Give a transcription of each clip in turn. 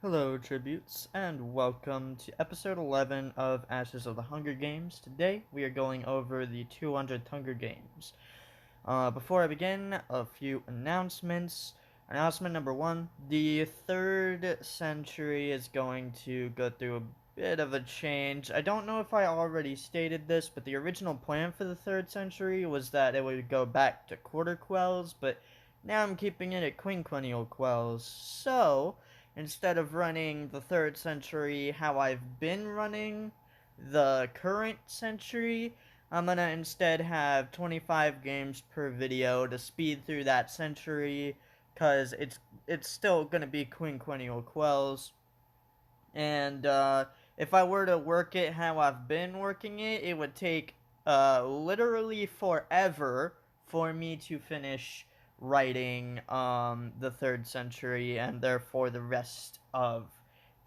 Hello, tributes, and welcome to episode 11 of Ashes of the Hunger Games. Today, we are going over the 200th Hunger Games. Before I begin, a few announcements. Announcement number one, the 3rd century is going to go through a bit of a change. I don't know if I already stated this, but the original plan for the 3rd century was that it would go back to quarter quells, but now I'm keeping it at quinquennial quells. So, instead of running the 3rd century how I've been running the current century, I'm gonna instead have 25 games per video to speed through that century, cause it's still gonna be quinquennial quells. And if I were to work it how I've been working it, it would take literally forever for me to finish writing the 3rd century and therefore the rest of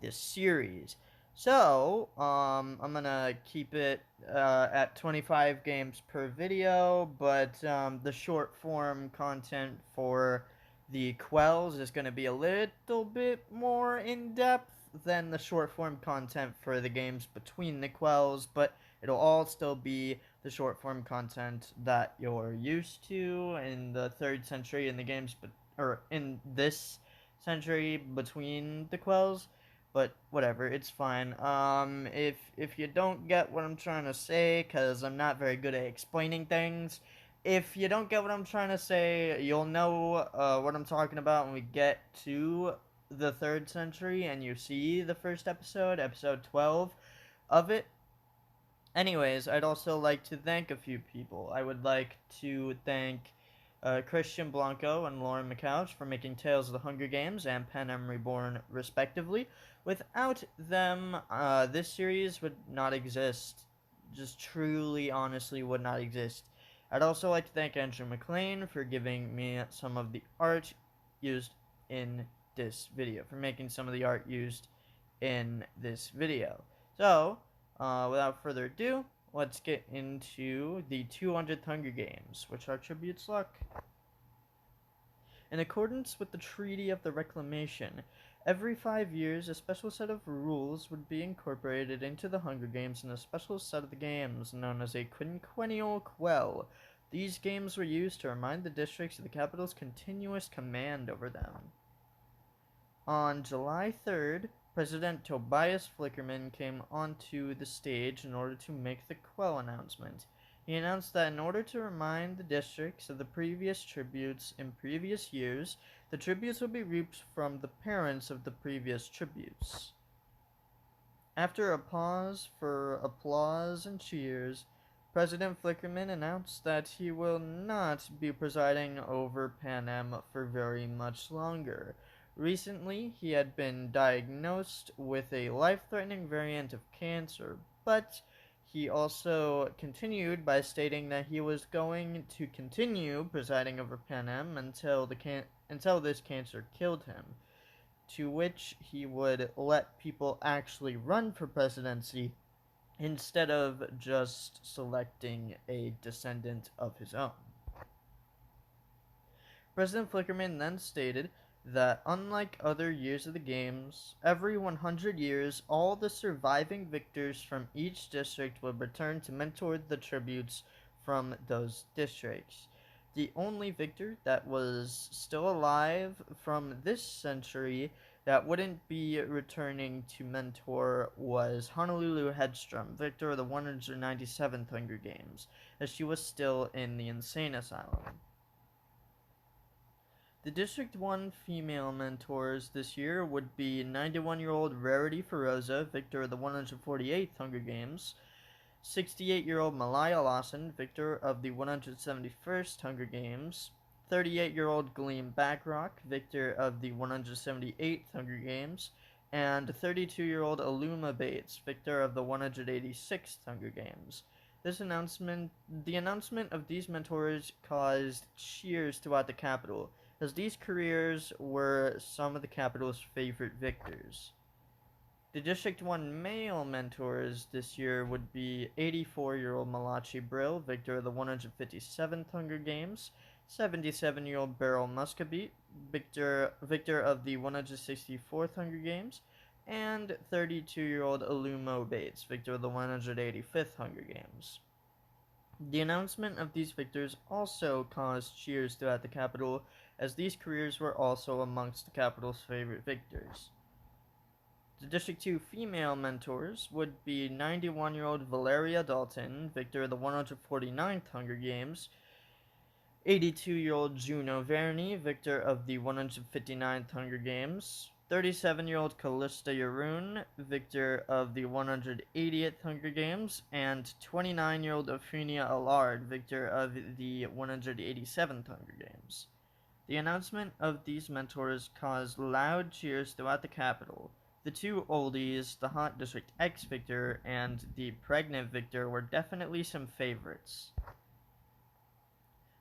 this series. So, I'm gonna keep it at 25 games per video, but the short form content for the quells is going to be a little bit more in depth than the short form content for the games between the quells, but it'll all still be the short form content that you're used to in the 3rd century in the games, or in this century between the quells. But whatever, it's fine. If you don't get what I'm trying to say, cause I'm not very good at explaining things, if you don't get what I'm trying to say, you'll know what I'm talking about when we get to the 3rd century and you see the first episode, episode 12 of it. Anyways, I'd also like to thank a few people. I would like to thank Christian Blanco and Lauren McCouch for making Tales of the Hunger Games and Panem Reborn, respectively. Without them, this series would not exist. Just truly, honestly, would not exist. I'd also like to thank Andrew McLean for giving me some of the art used in this video, for making some of the art used in this video. So, without further ado, let's get into the 200th Hunger Games, which are tributes luck. In accordance with the Treaty of the Reclamation, every 5 years a special set of rules would be incorporated into the Hunger Games in a special set of the games, known as a Quinquennial Quell. These games were used to remind the districts of the capital's continuous command over them. On July 3rd, President Tobias Flickerman came onto the stage in order to make the Quell announcement. He announced that in order to remind the districts of the previous tributes in previous years, the tributes would be reaped from the parents of the previous tributes. After a pause for applause and cheers, President Flickerman announced that he will not be presiding over Panem for very much longer. Recently, he had been diagnosed with a life-threatening variant of cancer, but he also continued by stating that he was going to continue presiding over Panem until this cancer killed him, to which he would let people actually run for presidency instead of just selecting a descendant of his own. President Flickerman then stated that unlike other years of the games, every 100 years all the surviving victors from each district would return to mentor the tributes from those districts. The only victor that was still alive from this century that wouldn't be returning to mentor was Honolulu Headstrom, victor of the 197th Hunger Games, as she was still in the insane asylum. The District 1 female mentors this year would be 91-year-old Rarity Feroza, victor of the 148th Hunger Games, 68-year-old Malaya Lawson, victor of the 171st Hunger Games, 38-year-old Gleam Backrock, victor of the 178th Hunger Games, and 32-year-old Aluma Bates, victor of the 186th Hunger Games. The announcement of these mentors caused cheers throughout the capital, as these careers were some of the capital's favorite victors. The District 1 male mentors this year would be 84-year-old Malachi Brill, victor of the 157th Hunger Games, 77-year-old Beryl Muscabete, victor of the 164th Hunger Games, and 32-year-old Alumo Bates, victor of the 185th Hunger Games. The announcement of these victors also caused cheers throughout the capital, as these careers were also amongst the capital's favorite victors. The District 2 female mentors would be 91-year-old Valeria Dalton, victor of the 149th Hunger Games, 82-year-old Juno Verney, victor of the 159th Hunger Games, 37-year-old Callista Yaroon, victor of the 180th Hunger Games, and 29-year-old Ophelia Allard, victor of the 187th Hunger Games. The announcement of these mentors caused loud cheers throughout the capital. The two oldies, the hot District X victor and the pregnant victor, were definitely some favorites.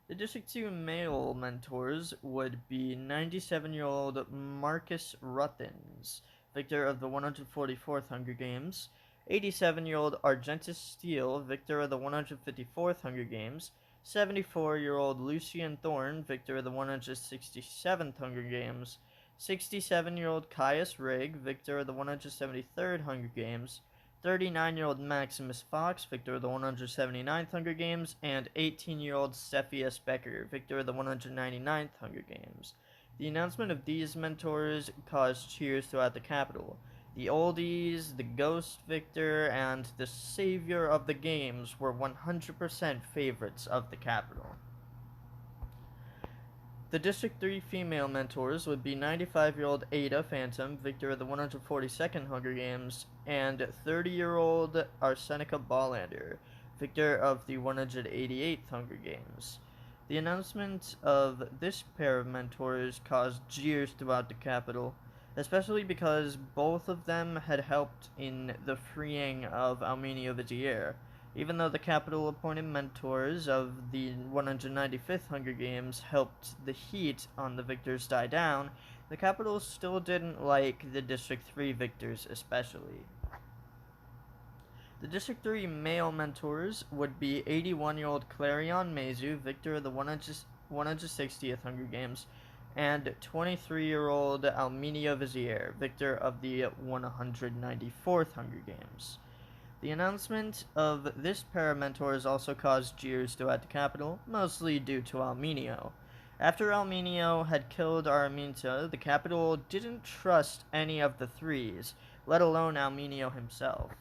The District 2 male mentors would be 97-year-old Marcus Ruthens, victor of the 144th Hunger Games, 87-year-old Argentus Steele, victor of the 154th Hunger Games, 74-year-old Lucian Thorne, victor of the 167th Hunger Games, 67-year-old Caius Rigg, victor of the 173rd Hunger Games, 39-year-old Maximus Fox, victor of the 179th Hunger Games, and 18-year-old Cepheus Becker, victor of the 199th Hunger Games. The announcement of these mentors caused cheers throughout the capital. The oldies, the ghost victor, and the savior of the games were 100% favorites of the capital. The District 3 female mentors would be 95-year-old Ada Phantom, victor of the 142nd Hunger Games, and 30-year-old Arsenica Ballander, victor of the 188th Hunger Games. The announcement of this pair of mentors caused jeers throughout the capital, especially because both of them had helped in the freeing of Almenio Vizier. Even though the capital appointed mentors of the 195th Hunger Games helped the heat on the victors die down, the capital still didn't like the District 3 victors especially. The District 3 male mentors would be 81-year-old Clarion Mezu, victor of the 160th Hunger Games, and 23-year-old Almenio Vizier, victor of the 194th Hunger Games. The announcement of this pair of mentors also caused jeers throughout the capital, mostly due to Almenio. After Almenio had killed Araminta, the capital didn't trust any of the threes, let alone Almenio himself.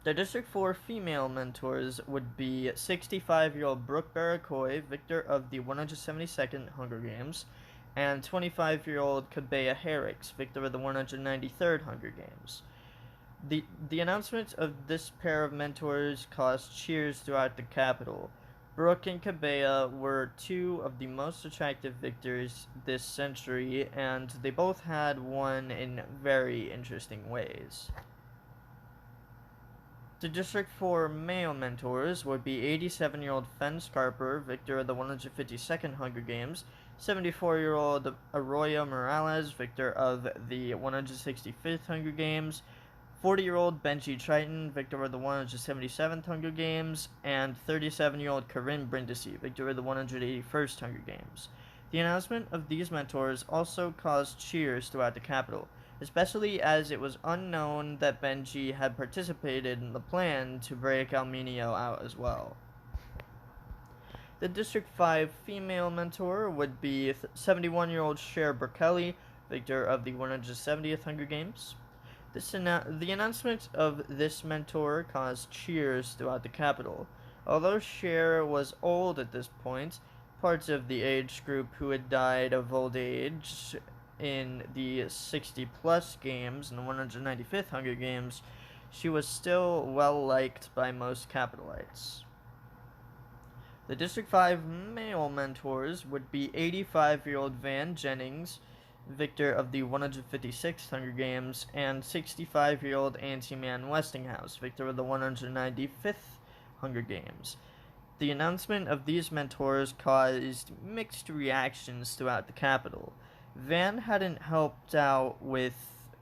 The District 4 female mentors would be 65-year-old Brooke Barakoy, victor of the 172nd Hunger Games, and 25-year-old Kabea Herricks, victor of the 193rd Hunger Games. The announcement of this pair of mentors caused cheers throughout the capital. Brooke and Kabea were two of the most attractive victors this century, and they both had won in very interesting ways. The District 4 male mentors would be 87-year-old Fen Scarper, victor of the 152nd Hunger Games, 74-year-old Arroyo Morales, victor of the 165th Hunger Games, 40-year-old Benji Triton, victor of the 177th Hunger Games, and 37-year-old Corinne Brindisi, victor of the 181st Hunger Games. The announcement of these mentors also caused cheers throughout the capital, especially as it was unknown that Benji had participated in the plan to break Almenio out as well. The District 5 female mentor would be 71-year-old Cher Berkeley, victor of the 170th Hunger Games. The announcement of this mentor caused cheers throughout the capital. Although Cher was old at this point, parts of the age group who had died of old age in the 60-plus games and the 195th Hunger Games, she was still well-liked by most capitalites. The District 5 male mentors would be 85-year-old Van Jennings, victor of the 156th Hunger Games, and 65-year-old Anti-Man Westinghouse, victor of the 195th Hunger Games. The announcement of these mentors caused mixed reactions throughout the capital. Van hadn't helped out with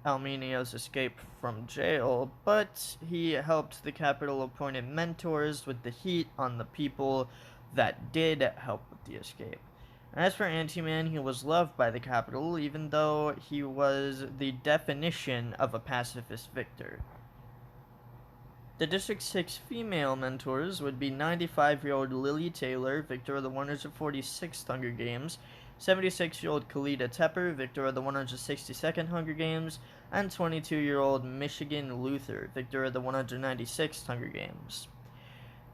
Almenio's escape from jail, but he helped the capital-appointed mentors with the heat on the people that did help with the escape. As for Ant-Man, he was loved by the capital, even though he was the definition of a pacifist victor. The District 6 female mentors would be 95-year-old Lily Taylor, victor of the 146th Hunger Games, 76-year-old Kalida Tepper, victor of the 162nd Hunger Games, and 22-year-old Michigan Luther, victor of the 196th Hunger Games.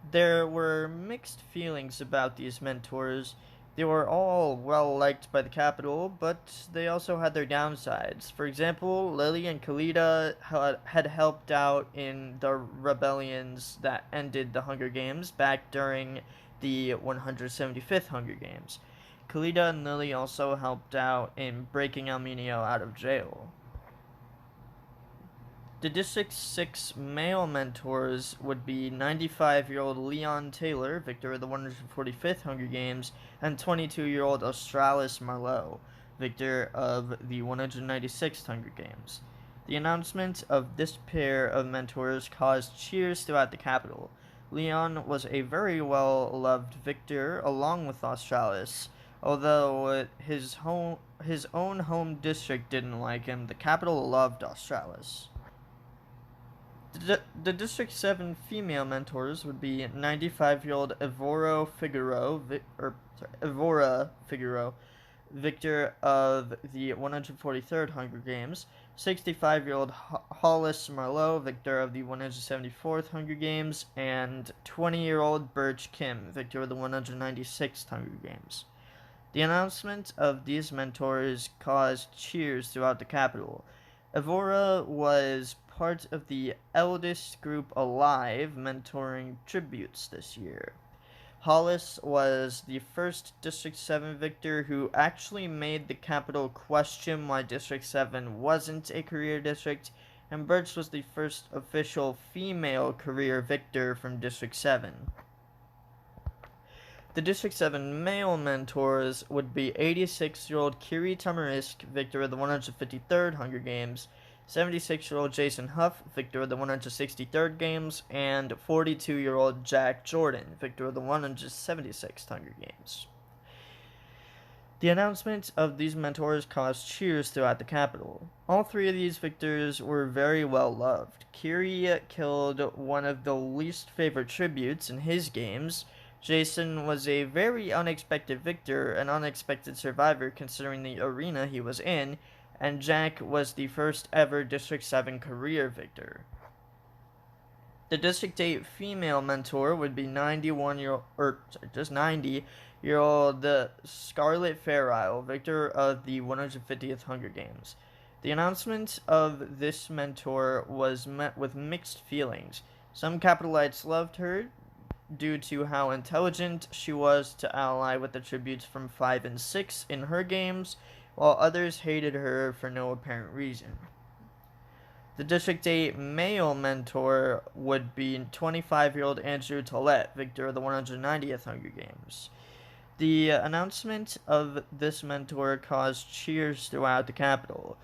There were mixed feelings about these mentors. They were all well liked by the capital, but they also had their downsides. For example, Lily and Kalida had helped out in the rebellions that ended the Hunger Games back during the 175th Hunger Games. Kalida and Lily also helped out in breaking Alminio out of jail. The District 6 male mentors would be 95-year-old Leon Taylor, victor of the 145th Hunger Games, and 22-year-old Australis Marlowe, victor of the 196th Hunger Games. The announcement of this pair of mentors caused cheers throughout the capital. Leon was a very well-loved victor along with Australis. Although his own home district didn't like him, the capital loved Australis. The District 7 female mentors would be 95-year-old Evora Figueroa, victor of the 143rd Hunger Games, 65-year-old Hollis Marlowe, victor of the 174th Hunger Games, and 20-year-old Birch Kim, victor of the 196th Hunger Games. The announcement of these mentors caused cheers throughout the capital. Evora was part of the eldest group alive mentoring tributes this year. Hollis was the first District 7 victor who actually made the capital question why District 7 wasn't a career district, and Birch was the first official female career victor from District 7. The District 7 male mentors would be 86-year-old Kiri Tamarisk, victor of the 153rd Hunger Games, 76-year-old Jason Huff, victor of the 163rd Games, and 42-year-old Jack Jordan, victor of the 176th Hunger Games. The announcement of these mentors caused cheers throughout the capital. All three of these victors were very well loved. Kiri killed one of the least favorite tributes in his games. Jason was a very unexpected victor, an unexpected survivor considering the arena he was in, and Jack was the first ever District 7 career victor. The District 8 female mentor would be 90-year-old Scarlet Farisle, victor of the 150th Hunger Games. The announcement of this mentor was met with mixed feelings. Some Capitalites loved her due to how intelligent she was to ally with the tributes from 5 and 6 in her games, while others hated her for no apparent reason. The District 8 male mentor would be 25-year-old Andrew Tollett, victor of the 190th Hunger Games. The announcement of this mentor caused cheers throughout the capital.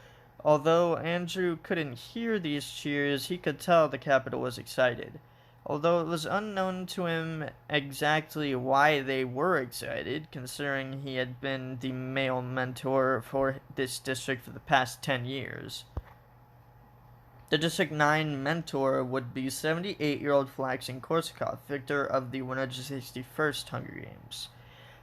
Although Andrew couldn't hear these cheers, he could tell the capital was excited. Although it was unknown to him exactly why they were excited, considering he had been the male mentor for this district for the past 10 years. The District 9 mentor would be 78-year-old Flaxen Korsakov, victor of the 161st Hunger Games.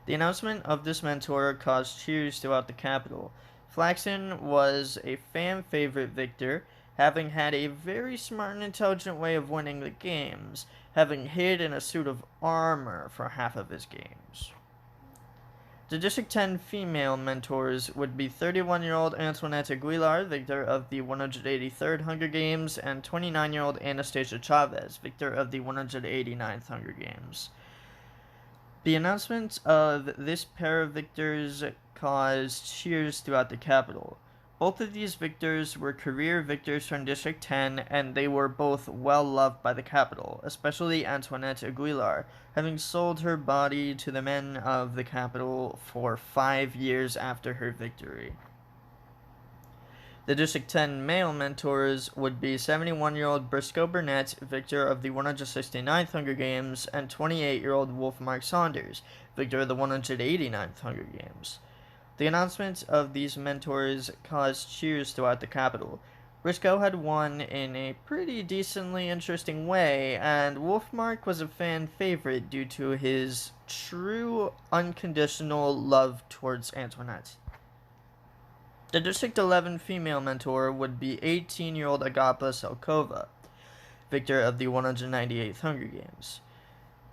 The announcement of this mentor caused cheers throughout the capital. Flaxen was a fan favorite victor, having had a very smart and intelligent way of winning the games, having hid in a suit of armor for half of his games. The District 10 female mentors would be 31-year-old Antoinette Aguilar, victor of the 183rd Hunger Games, and 29-year-old Anastasia Chavez, victor of the 189th Hunger Games. The announcement of this pair of victors caused cheers throughout the capital. Both of these victors were career victors from District 10, and they were both well loved by the capital, especially Antoinette Aguilar, having sold her body to the men of the capital for 5 years after her victory. The District 10 male mentors would be 71-year-old Briscoe Burnett, victor of the 169th Hunger Games, and 28-year-old Wolfmark Saunders, victor of the 189th Hunger Games. The announcement of these mentors caused cheers throughout the capital. Briscoe had won in a pretty decently interesting way, and Wolfmark was a fan favorite due to his true unconditional love towards Antoinette. The District 11 female mentor would be 18-year-old Agapa Selkova, victor of the 198th Hunger Games.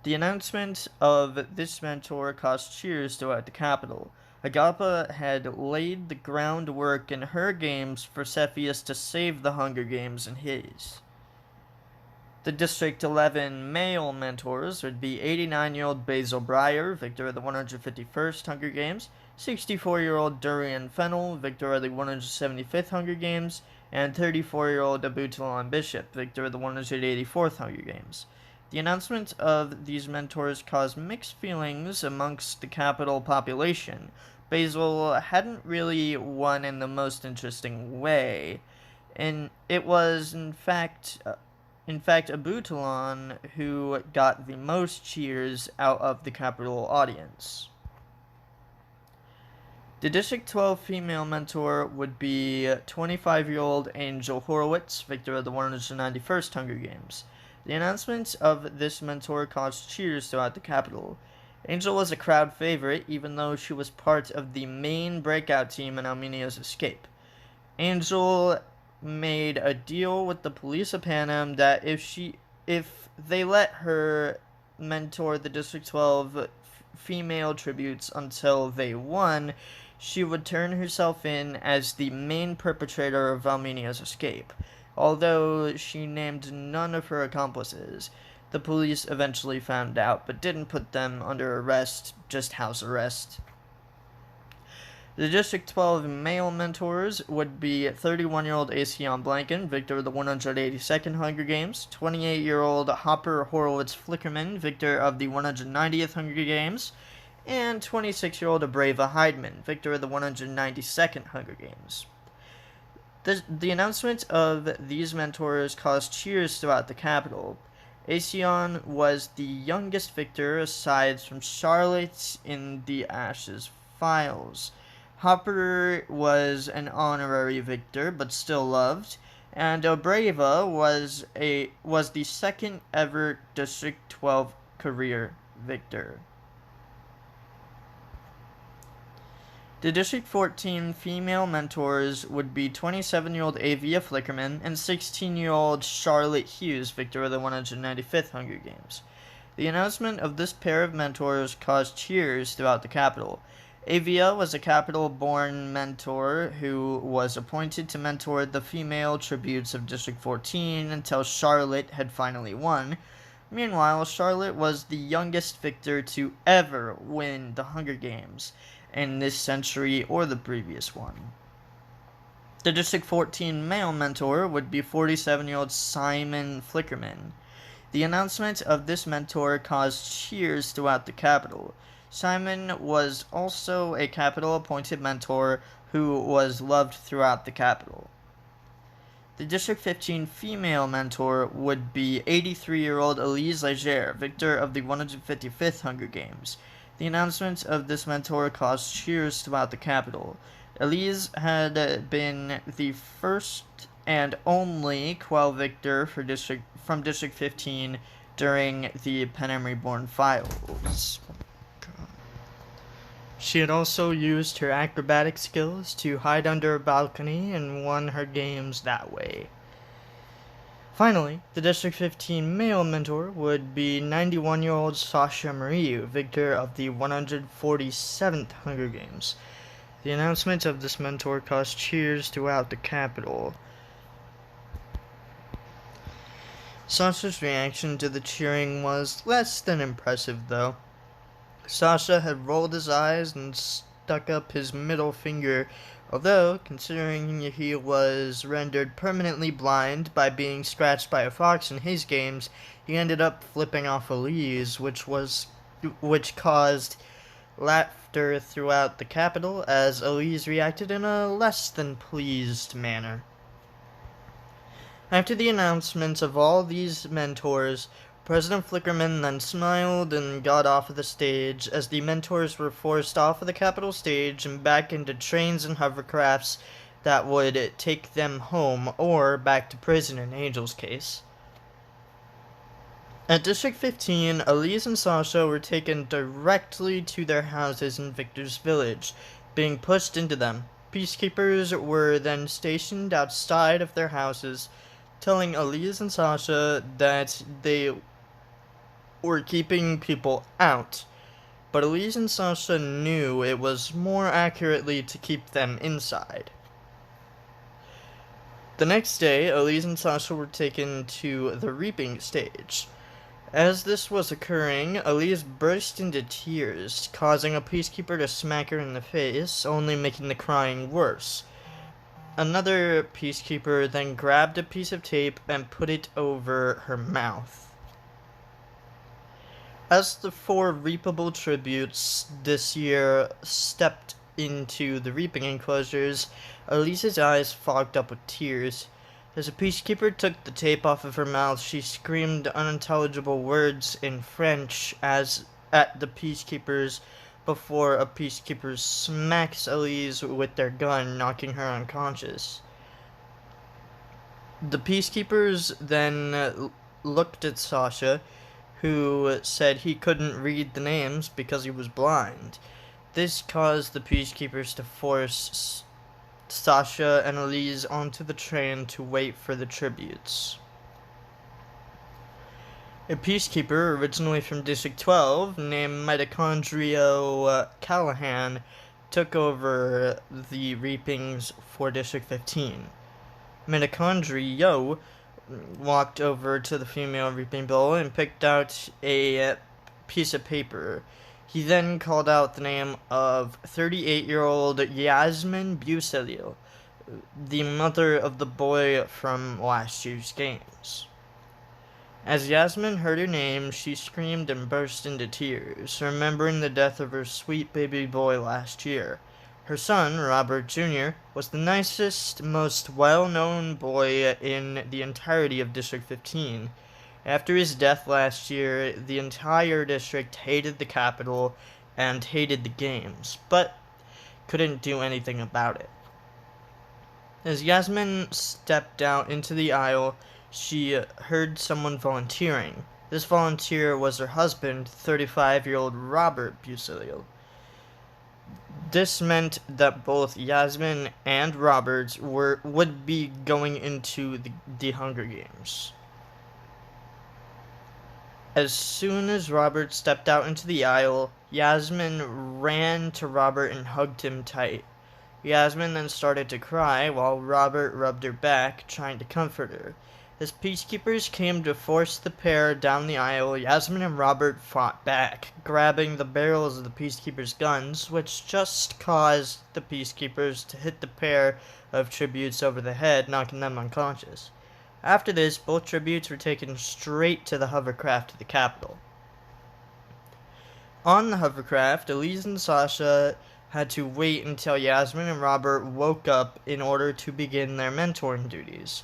The announcement of this mentor caused cheers throughout the capital. Agapa had laid the groundwork in her games for Cepheus to save the Hunger Games in his. The District 11 male mentors would be 89-year-old Basil Breyer, victor of the 151st Hunger Games, 64-year-old Durian Fennel, victor of the 175th Hunger Games, and 34-year-old Abutalon Bishop, victor of the 184th Hunger Games. The announcement of these mentors caused mixed feelings amongst the capital population. Basil hadn't really won in the most interesting way, and it was, in fact, Abutalon who got the most cheers out of the capital audience. The District 12 female mentor would be 25-year-old Angel Horowitz, victor of the 191st Hunger Games. The announcement of this mentor caused cheers throughout the capital. Angel was a crowd favorite, even though she was part of the main breakout team in Almenia's escape. Angel made a deal with the police of Panem that if they let her mentor the District 12 female tributes until they won, she would turn herself in as the main perpetrator of Almenia's escape. Although she named none of her accomplices, the police eventually found out, but didn't put them under arrest, just house arrest. The District 12 male mentors would be 31-year-old Acion Blanken, victor of the 182nd Hunger Games, 28-year-old Hopper Horowitz Flickerman, victor of the 190th Hunger Games, and 26-year-old Abreva Heidman, victor of the 192nd Hunger Games. The announcement of these mentors caused cheers throughout the capital. Acion was the youngest victor aside from Charlotte in the Ashes files. Hopper was an honorary victor, but still loved, and Abreva was the second ever District 12 career victor. The District 14 female mentors would be 27-year-old Avia Flickerman and 16-year-old Charlotte Hughes, victor of the 195th Hunger Games. The announcement of this pair of mentors caused cheers throughout the capital. Avia was a capital-born mentor who was appointed to mentor the female tributes of District 14 until Charlotte had finally won. Meanwhile, Charlotte was the youngest victor to ever win the Hunger Games in this century or the previous one. The District 14 male mentor would be 47-year-old Simon Flickerman. The announcement of this mentor caused cheers throughout the capital. Simon was also a capital-appointed mentor who was loved throughout the capital. The District 15 female mentor would be 83-year-old Elise Leger, victor of the 155th Hunger Games. The announcement of this mentor caused cheers throughout the capital. Elise had been the first and only Quell victor from District 15 during the Panem Reborn files. She had also used her acrobatic skills to hide under a balcony and won her games that way. Finally, the District 15 male mentor would be 91-year-old Sasha Mariu, victor of the 147th Hunger Games. The announcement of this mentor caused cheers throughout the capital. Sasha's reaction to the cheering was less than impressive, though. Sasha had rolled his eyes and stuck up his middle finger, although, considering he was rendered permanently blind by being scratched by a fox in his games, he ended up flipping off Elise, which caused laughter throughout the capital as Elise reacted in a less than pleased manner. After the announcement of all these mentors, President Flickerman then smiled and got off of the stage as the mentors were forced off of the Capitol stage and back into trains and hovercrafts that would take them home or back to prison in Angel's case. At District 15, Elise and Sasha were taken directly to their houses in Victor's village, being pushed into them. Peacekeepers were then stationed outside of their houses, telling Elise and Sasha that they were keeping people out, but Elise and Sasha knew it was more accurately to keep them inside. The next day, Elise and Sasha were taken to the reaping stage. As this was occurring, Elise burst into tears, causing a peacekeeper to smack her in the face, only making the crying worse. Another peacekeeper then grabbed a piece of tape and put it over her mouth. As the 4 reapable tributes this year stepped into the reaping enclosures, Elise's eyes fogged up with tears. As a peacekeeper took the tape off of her mouth, she screamed unintelligible words in French at the peacekeepers before a peacekeeper smacks Elise with their gun, knocking her unconscious. The peacekeepers then looked at Sasha, who said he couldn't read the names because he was blind. This caused the peacekeepers to force Sasha and Elise onto the train to wait for the tributes. A peacekeeper originally from District 12 named Mitochondrio Callahan took over the reapings for District 15. Mitochondrio walked over to the female reaping bowl and picked out a piece of paper. He then called out the name of 38-year-old Yasmin Bucelil, the mother of the boy from last year's games. As Yasmin heard her name, she screamed and burst into tears, remembering the death of her sweet baby boy last year. Her son, Robert Jr., was the nicest, most well-known boy in the entirety of District 15. After his death last year, the entire district hated the capital and hated the games, but couldn't do anything about it. As Yasmin stepped out into the aisle, she heard someone volunteering. This volunteer was her husband, 35-year-old Robert Bucelil. This meant that both Yasmin and Robert would be going into the Hunger Games. As soon as Robert stepped out into the aisle, Yasmin ran to Robert and hugged him tight. Yasmin then started to cry while Robert rubbed her back, trying to comfort her. As peacekeepers came to force the pair down the aisle, Yasmin and Robert fought back, grabbing the barrels of the peacekeepers' guns, which just caused the peacekeepers to hit the pair of tributes over the head, knocking them unconscious. After this, both tributes were taken straight to the hovercraft to the Capitol. On the hovercraft, Elise and Sasha had to wait until Yasmin and Robert woke up in order to begin their mentoring duties.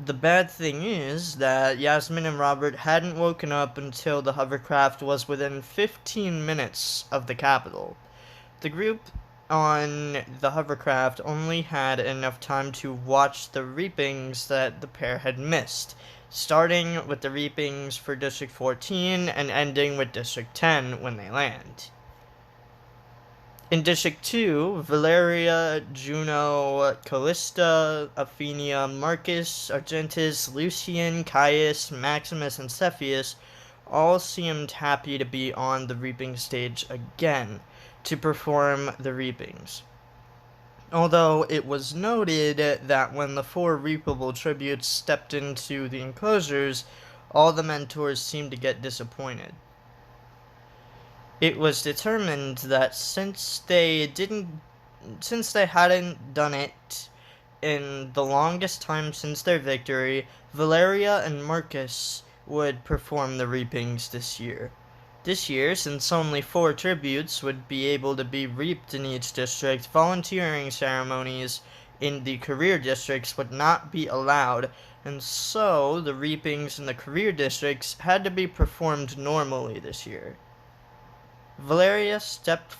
The bad thing is that Yasmin and Robert hadn't woken up until the hovercraft was within 15 minutes of the Capitol. The group on the hovercraft only had enough time to watch the reapings that the pair had missed, starting with the reapings for District 14 and ending with District 10 when they land. In District 2, Valeria, Juno, Callista, Aphenia, Marcus, Argentus, Lucian, Caius, Maximus, and Cepheus all seemed happy to be on the reaping stage again to perform the reapings. Although it was noted that when the 4 reapable tributes stepped into the enclosures, all the mentors seemed to get disappointed. It was determined that since they hadn't done it in the longest time since their victory, Valeria and Marcus would perform the reapings this year. This year, since only 4 tributes would be able to be reaped in each district, volunteering ceremonies in the career districts would not be allowed, and so the reapings in the career districts had to be performed normally this year. Valeria stepped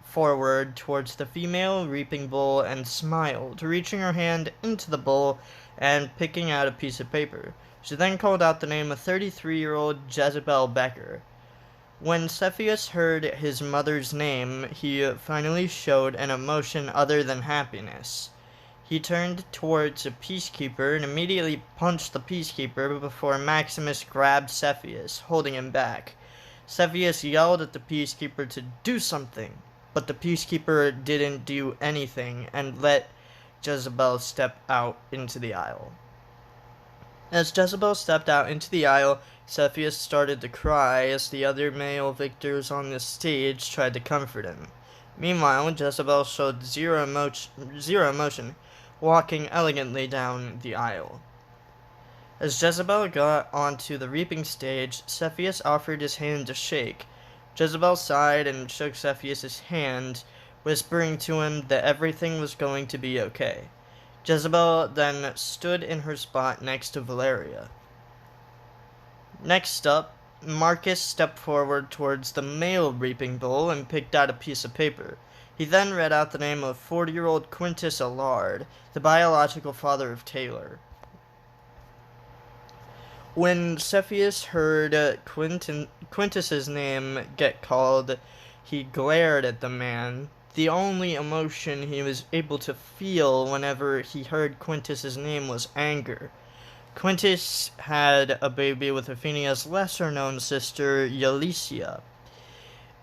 forward towards the female reaping bowl and smiled, reaching her hand into the bowl and picking out a piece of paper. She then called out the name of 33-year-old Jezebel Becker. When Cepheus heard his mother's name, he finally showed an emotion other than happiness. He turned towards a peacekeeper and immediately punched the peacekeeper before Maximus grabbed Cepheus, holding him back. Cepheus yelled at the peacekeeper to do something, but the peacekeeper didn't do anything and let Jezebel step out into the aisle. As Jezebel stepped out into the aisle, Cepheus started to cry as the other male victors on the stage tried to comfort him. Meanwhile, Jezebel showed zero emotion, walking elegantly down the aisle. As Jezebel got onto the reaping stage, Cepheus offered his hand to shake. Jezebel sighed and shook Cepheus' hand, whispering to him that everything was going to be okay. Jezebel then stood in her spot next to Valeria. Next up, Marcus stepped forward towards the male reaping bowl and picked out a piece of paper. He then read out the name of 40-year-old Quintus Allard, the biological father of Taylor. When Cepheus heard Quintus's name get called, he glared at the man. The only emotion he was able to feel whenever he heard Quintus's name was anger. Quintus had a baby with Athenia's lesser-known sister, Eulicia.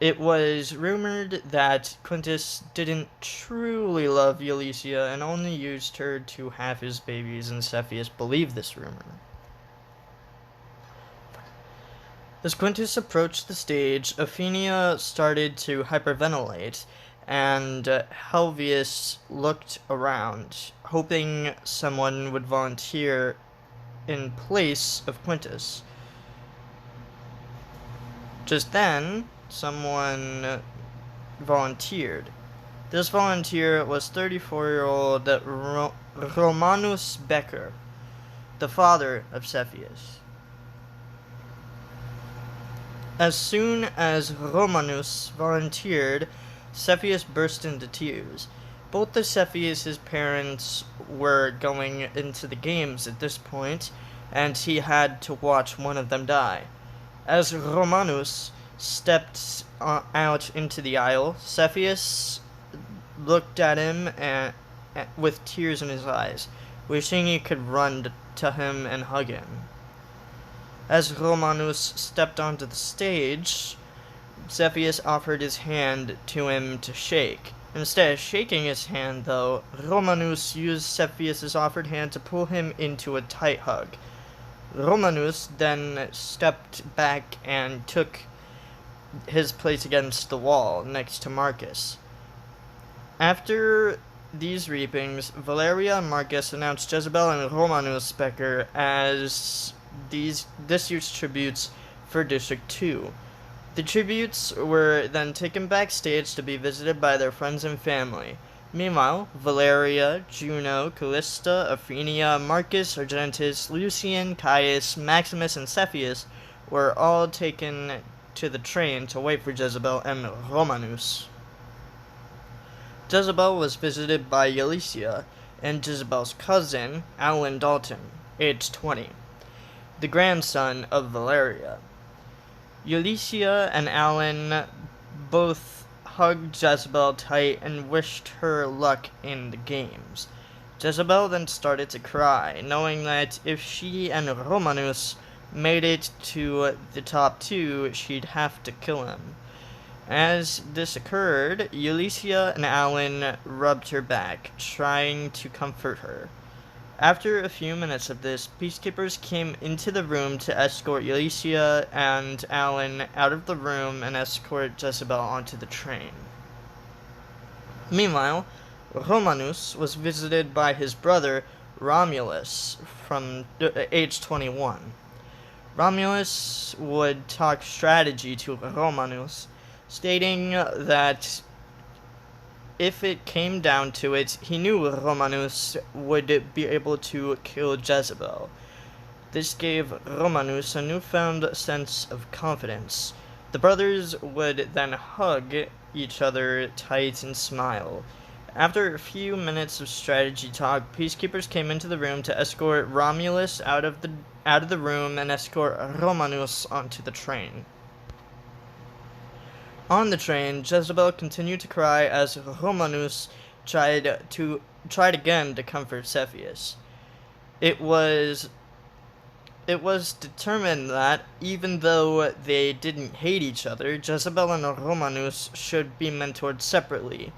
It was rumored that Quintus didn't truly love Eulicia and only used her to have his babies, and Cepheus believed this rumor. As Quintus approached the stage, Athenia started to hyperventilate, and Helvius looked around, hoping someone would volunteer in place of Quintus. Just then, someone volunteered. This volunteer was 34-year-old Romanus Becker, the father of Cepheus. As soon as Romanus volunteered, Cepheus burst into tears. Both of Cepheus' parents were going into the games at this point, and he had to watch one of them die. As Romanus stepped out into the aisle, Cepheus looked at him with tears in his eyes, wishing he could run to him and hug him. As Romanus stepped onto the stage, Cepheus offered his hand to him to shake. Instead of shaking his hand, though, Romanus used Cepheus' offered hand to pull him into a tight hug. Romanus then stepped back and took his place against the wall next to Marcus. After these reapings, Valeria and Marcus announced Jezebel and Romanus Becker as this year's tributes for District 2. The tributes were then taken backstage to be visited by their friends and family. Meanwhile, Valeria, Juno, Callista, Athenia, Marcus, Argentus, Lucian, Caius, Maximus, and Cepheus were all taken to the train to wait for Jezebel and Romanus. Jezebel was visited by Eulicia and Jezebel's cousin, Alan Dalton, aged 20, the grandson of Valeria. Eulicia and Alan both hugged Jezebel tight and wished her luck in the games. Jezebel then started to cry, knowing that if she and Romanus made it to the top 2, she'd have to kill him. As this occurred, Eulicia and Alan rubbed her back, trying to comfort her. After a few minutes of this, peacekeepers came into the room to escort Eulicia and Alan out of the room and escort Jezebel onto the train. Meanwhile, Romanus was visited by his brother Romulus, from age 21. Romulus would talk strategy to Romanus, stating that if it came down to it, he knew Romanus would be able to kill Jezebel. This gave Romanus a newfound sense of confidence. The brothers would then hug each other tight and smile. After a few minutes of strategy talk, peacekeepers came into the room to escort Romulus out of the room and escort Romanus onto the train. On the train, Jezebel continued to cry as Romanus tried again to comfort Cepheus. It was determined that, even though they didn't hate each other, Jezebel and Romanus should be mentored separately.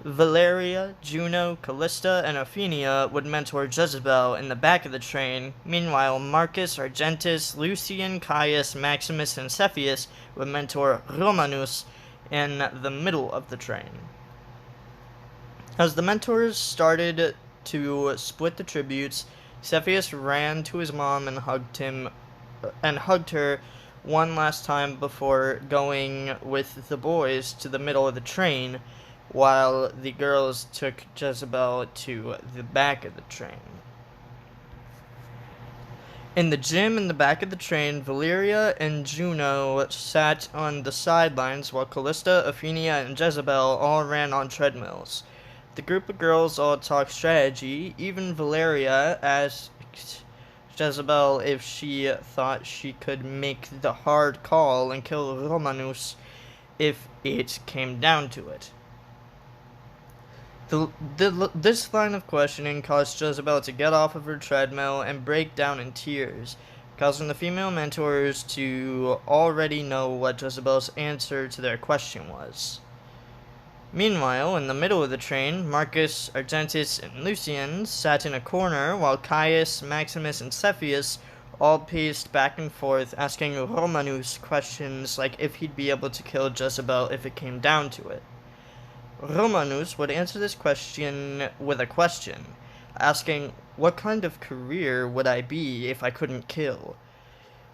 Valeria, Juno, Callista, and Ophenia would mentor Jezebel in the back of the train. Meanwhile, Marcus, Argentus, Lucian, Caius, Maximus, and Cepheus would mentor Romanus in the middle of the train. As the mentors started to split the tributes, Cepheus ran to his mom and hugged her one last time before going with the boys to the middle of the train, while the girls took Jezebel to the back of the train. In the gym in the back of the train, Valeria and Juno sat on the sidelines while Callista, Ophenia, and Jezebel all ran on treadmills. The group of girls all talked strategy. Even Valeria asked Jezebel if she thought she could make the hard call and kill Romanus if it came down to it. This line of questioning caused Jezebel to get off of her treadmill and break down in tears, causing the female mentors to already know what Jezebel's answer to their question was. Meanwhile, in the middle of the train, Marcus, Argentus, and Lucian sat in a corner while Caius, Maximus, and Cepheus all paced back and forth, asking Romanus questions like if he'd be able to kill Jezebel if it came down to it. Romanus would answer this question with a question, asking, "What kind of career would I be if I couldn't kill?"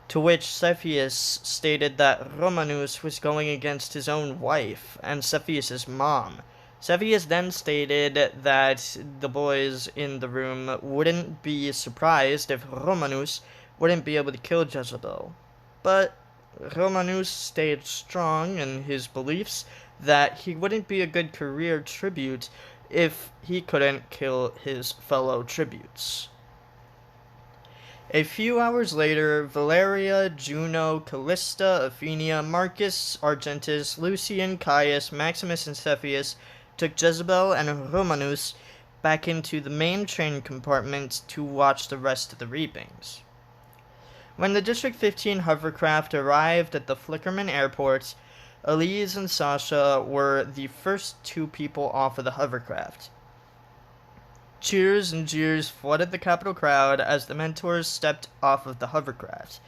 To which Cepheus stated that Romanus was going against his own wife and Cepheus's mom. Cepheus then stated that the boys in the room wouldn't be surprised if Romanus wouldn't be able to kill Jezebel. But Romanus stayed strong in his beliefs that he wouldn't be a good career tribute if he couldn't kill his fellow tributes. A few hours later, Valeria, Juno, Callista, Ophenia, Marcus, Argentus, Lucian, Caius, Maximus, and Cepheus took Jezebel and Romanus back into the main train compartment to watch the rest of the reapings. When the District 15 hovercraft arrived at the Flickerman Airport, Elise and Sasha were the first two people off of the hovercraft. Cheers and jeers flooded the Capitol crowd as the mentors stepped off of the hovercraft.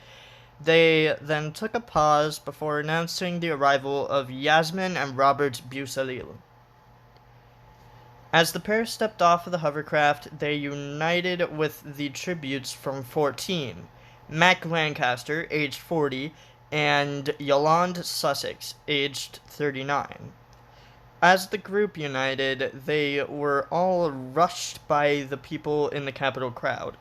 They then took a pause before announcing the arrival of Yasmin and Robert Busalil. As the pair stepped off of the hovercraft, they united with the tributes from 14, Mac Lancaster, aged 40, and Yolande Sussex, aged 39. As the group united, they were all rushed by the people in the Capitol crowd.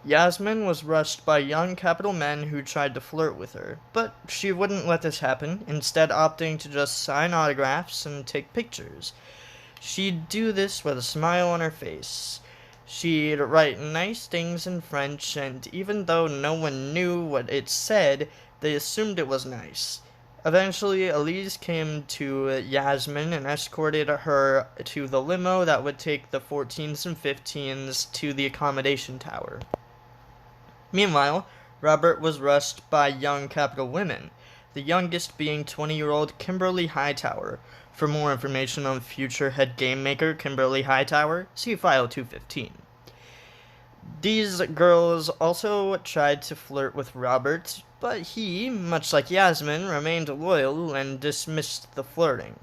Yasmin was rushed by young Capitol men who tried to flirt with her, but she wouldn't let this happen, instead opting to just sign autographs and take pictures. She'd do this with a smile on her face. She'd write nice things in French, and even though no one knew what it said, they assumed it was nice. Eventually, Elise came to Yasmin and escorted her to the limo that would take the 14s and 15s to the accommodation tower. Meanwhile, Robert was rushed by young Capitol women, the youngest being 20-year-old Kimberly Hightower. For more information on future head game maker Kimberly Hightower, see File 215. These girls also tried to flirt with Robert, but he, much like Yasmin, remained loyal and dismissed the flirting.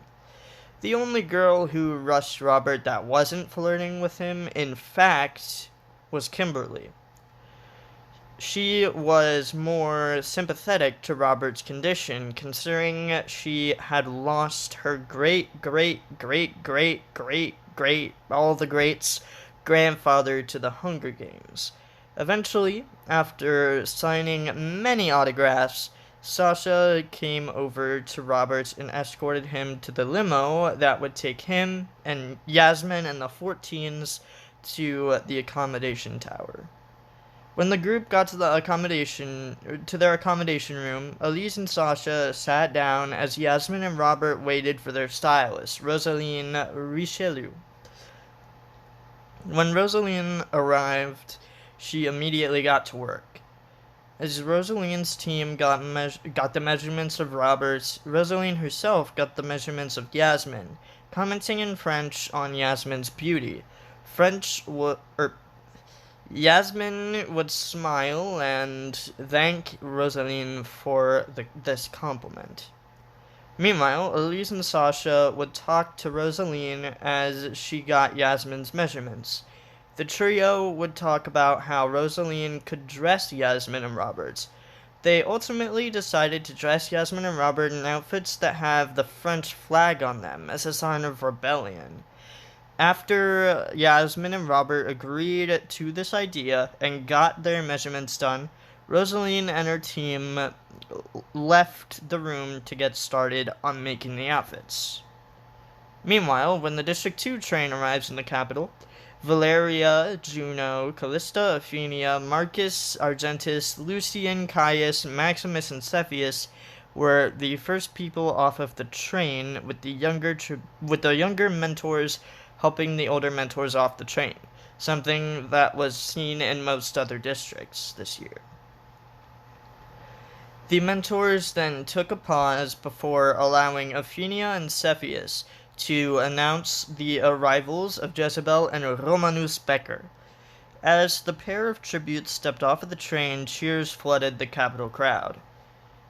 The only girl who rushed Robert that wasn't flirting with him, in fact, was Kimberly. she was more sympathetic to Robert's condition, considering she had lost her great, all the greats, grandfather to the Hunger Games. Eventually, after signing many autographs, Sasha came over to Robert and escorted him to the limo that would take him and Yasmin and the 14s to the accommodation tower. When the group got to their accommodation room, Elise and Sasha sat down as Yasmin and Robert waited for their stylist, Rosaline Richelieu. When Rosaline arrived, she immediately got to work. As Rosaline's team got the measurements of Robert, Rosaline herself got the measurements of Yasmin, commenting in French on Yasmin's beauty. Yasmin would smile and thank Rosaline for this compliment. Meanwhile, Elise and Sasha would talk to Rosaline as she got Yasmin's measurements. The trio would talk about how Rosaline could dress Yasmin and Robert. They ultimately decided to dress Yasmin and Robert in outfits that have the French flag on them as a sign of rebellion. After Yasmin and Robert agreed to this idea and got their measurements done, Rosaline and her team left the room to get started on making the outfits. Meanwhile, when the District 2 train arrives in the capital, Valeria, Juno, Callista, Aphenia, Marcus, Argentus, Lucian, Caius, Maximus, and Cepheus were the first people off of the train, with the younger mentors helping the older mentors off the train, something that was seen in most other districts this year. The mentors then took a pause before allowing Aphenia and Cepheus to announce the arrivals of Jezebel and Romanus Becker. As the pair of tributes stepped off of the train, cheers flooded the capital crowd.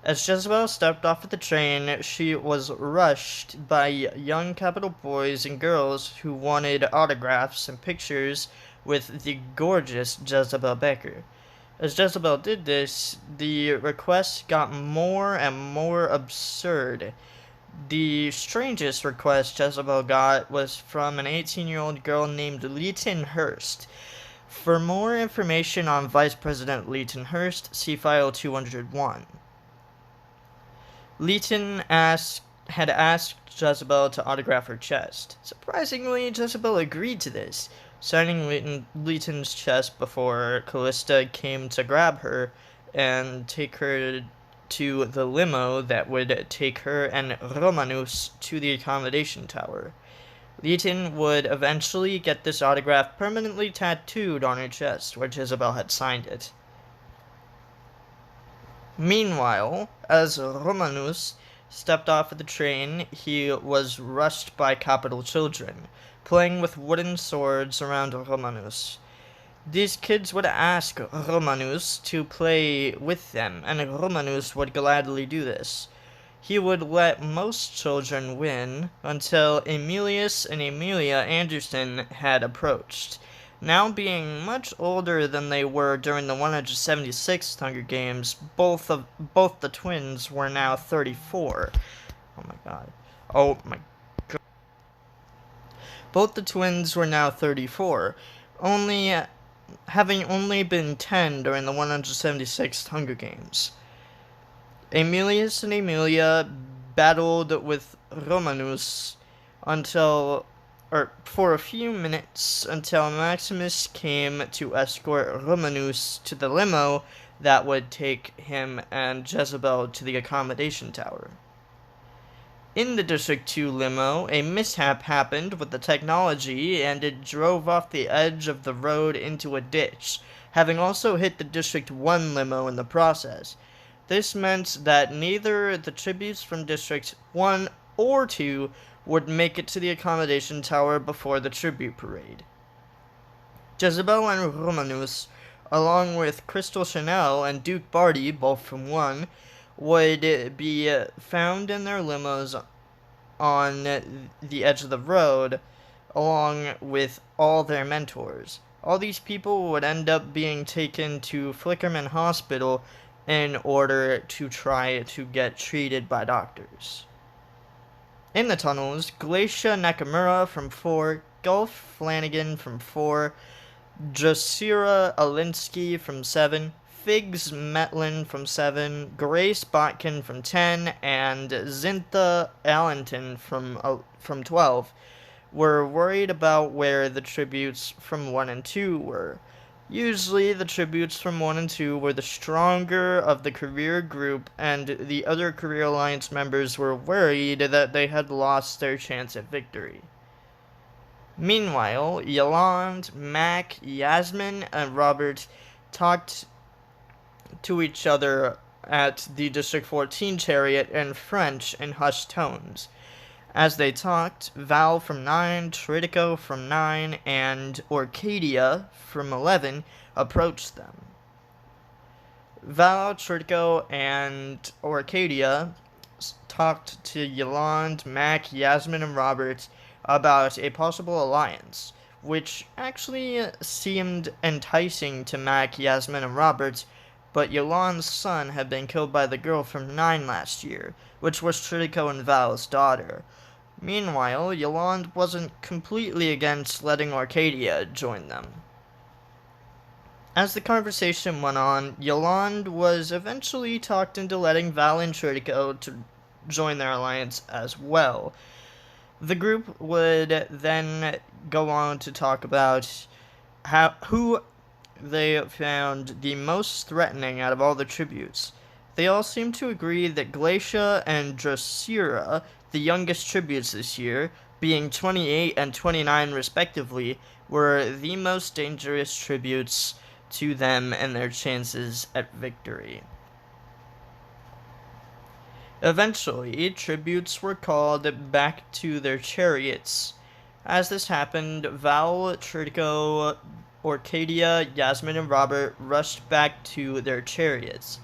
As Jezebel stepped off of the train, she was rushed by young capital boys and girls who wanted autographs and pictures with the gorgeous Jezebel Becker. As Jezebel did this, the requests got more and more absurd. The strangest request Jezebel got was from an 18-year-old girl named Leighton Hurst. For more information on Vice President Leighton Hurst, see File 201. Leighton had asked Jezebel to autograph her chest. Surprisingly, Jezebel agreed to this, signing Leighton's chest before Callista came to grab her and take her to the limo that would take her and Romanus to the accommodation tower. Leighton would eventually get this autograph permanently tattooed on her chest, where Jezebel had signed it. Meanwhile, as Romanus stepped off of the train, he was rushed by capital children, playing with wooden swords around Romanus. These kids would ask Romanus to play with them, and Romanus would gladly do this. He would let most children win until Emilius and Emilia Anderson had approached. Now being much older than they were during the 176th Hunger Games, both the twins were now 34. Oh my god. Oh my god. Both the twins were now 34, having only been 10 during the 176th Hunger Games. Emilius and Emilia battled with Romanus for a few minutes until Maximus came to escort Romanus to the limo that would take him and Jezebel to the accommodation tower. In the District 2 limo, a mishap happened with the technology and it drove off the edge of the road into a ditch, having also hit the District 1 limo in the process. This meant that neither the tributes from District 1 or 2 would make it to the accommodation tower before the tribute parade. Jezebel and Romanus, along with Crystal Chanel and Duke Barty, both from 1, would be found in their limos on the edge of the road, along with all their mentors. All these people would end up being taken to Flickerman Hospital in order to try to get treated by doctors. In the tunnels, Glacia Nakamura from 4, Gulf Flanagan from 4, Jasira Alinsky from 7, Figs Metlin from 7, Grace Botkin from 10, and Zintha Allenton from 12 were worried about where the tributes from 1 and 2 were. Usually, the tributes from 1 and 2 were the stronger of the career group, and the other Career Alliance members were worried that they had lost their chance at victory. Meanwhile, Yolande, Mac, Yasmin, and Robert talked to each other at the District 14 chariot in French in hushed tones. As they talked, Val from 9, Tritico from 9, and Orcadia from 11 approached them. Val, Tritico, and Orcadia talked to Yolande, Mac, Yasmin, and Robert about a possible alliance, which actually seemed enticing to Mac, Yasmin, and Robert, but Yolande's son had been killed by the girl from 9 last year, which was Tritico and Val's daughter. Meanwhile, Yolande wasn't completely against letting Orcadia join them. As the conversation went on, Yolande was eventually talked into letting Val and Tritico to join their alliance as well. The group would then go on to talk about who they found the most threatening out of all the tributes. They all seemed to agree that Glacia and Dracira, the youngest tributes this year, being 28 and 29 respectively, were the most dangerous tributes to them and their chances at victory. Eventually, tributes were called back to their chariots. As this happened, Val, Tritico, Orcadia, Yasmin, and Robert rushed back to their chariots.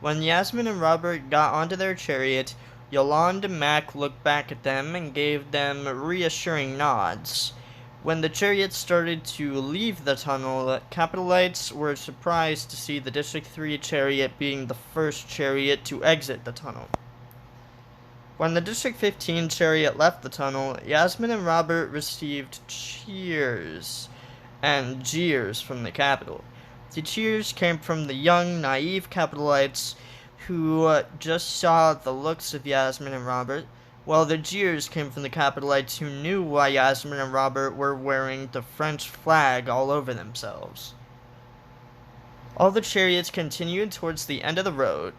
When Yasmin and Robert got onto their chariot, Yolande and Mac looked back at them and gave them reassuring nods. When the chariots started to leave the tunnel, Capitalites were surprised to see the District 3 chariot being the first chariot to exit the tunnel. When the District 15 chariot left the tunnel, Yasmin and Robert received cheers and jeers from the capital. The cheers came from the young, naive Capitalites who just saw the looks of Yasmin and Robert, while the jeers came from the Capitalites who knew why Yasmin and Robert were wearing the French flag all over themselves. All the chariots continued towards the end of the road.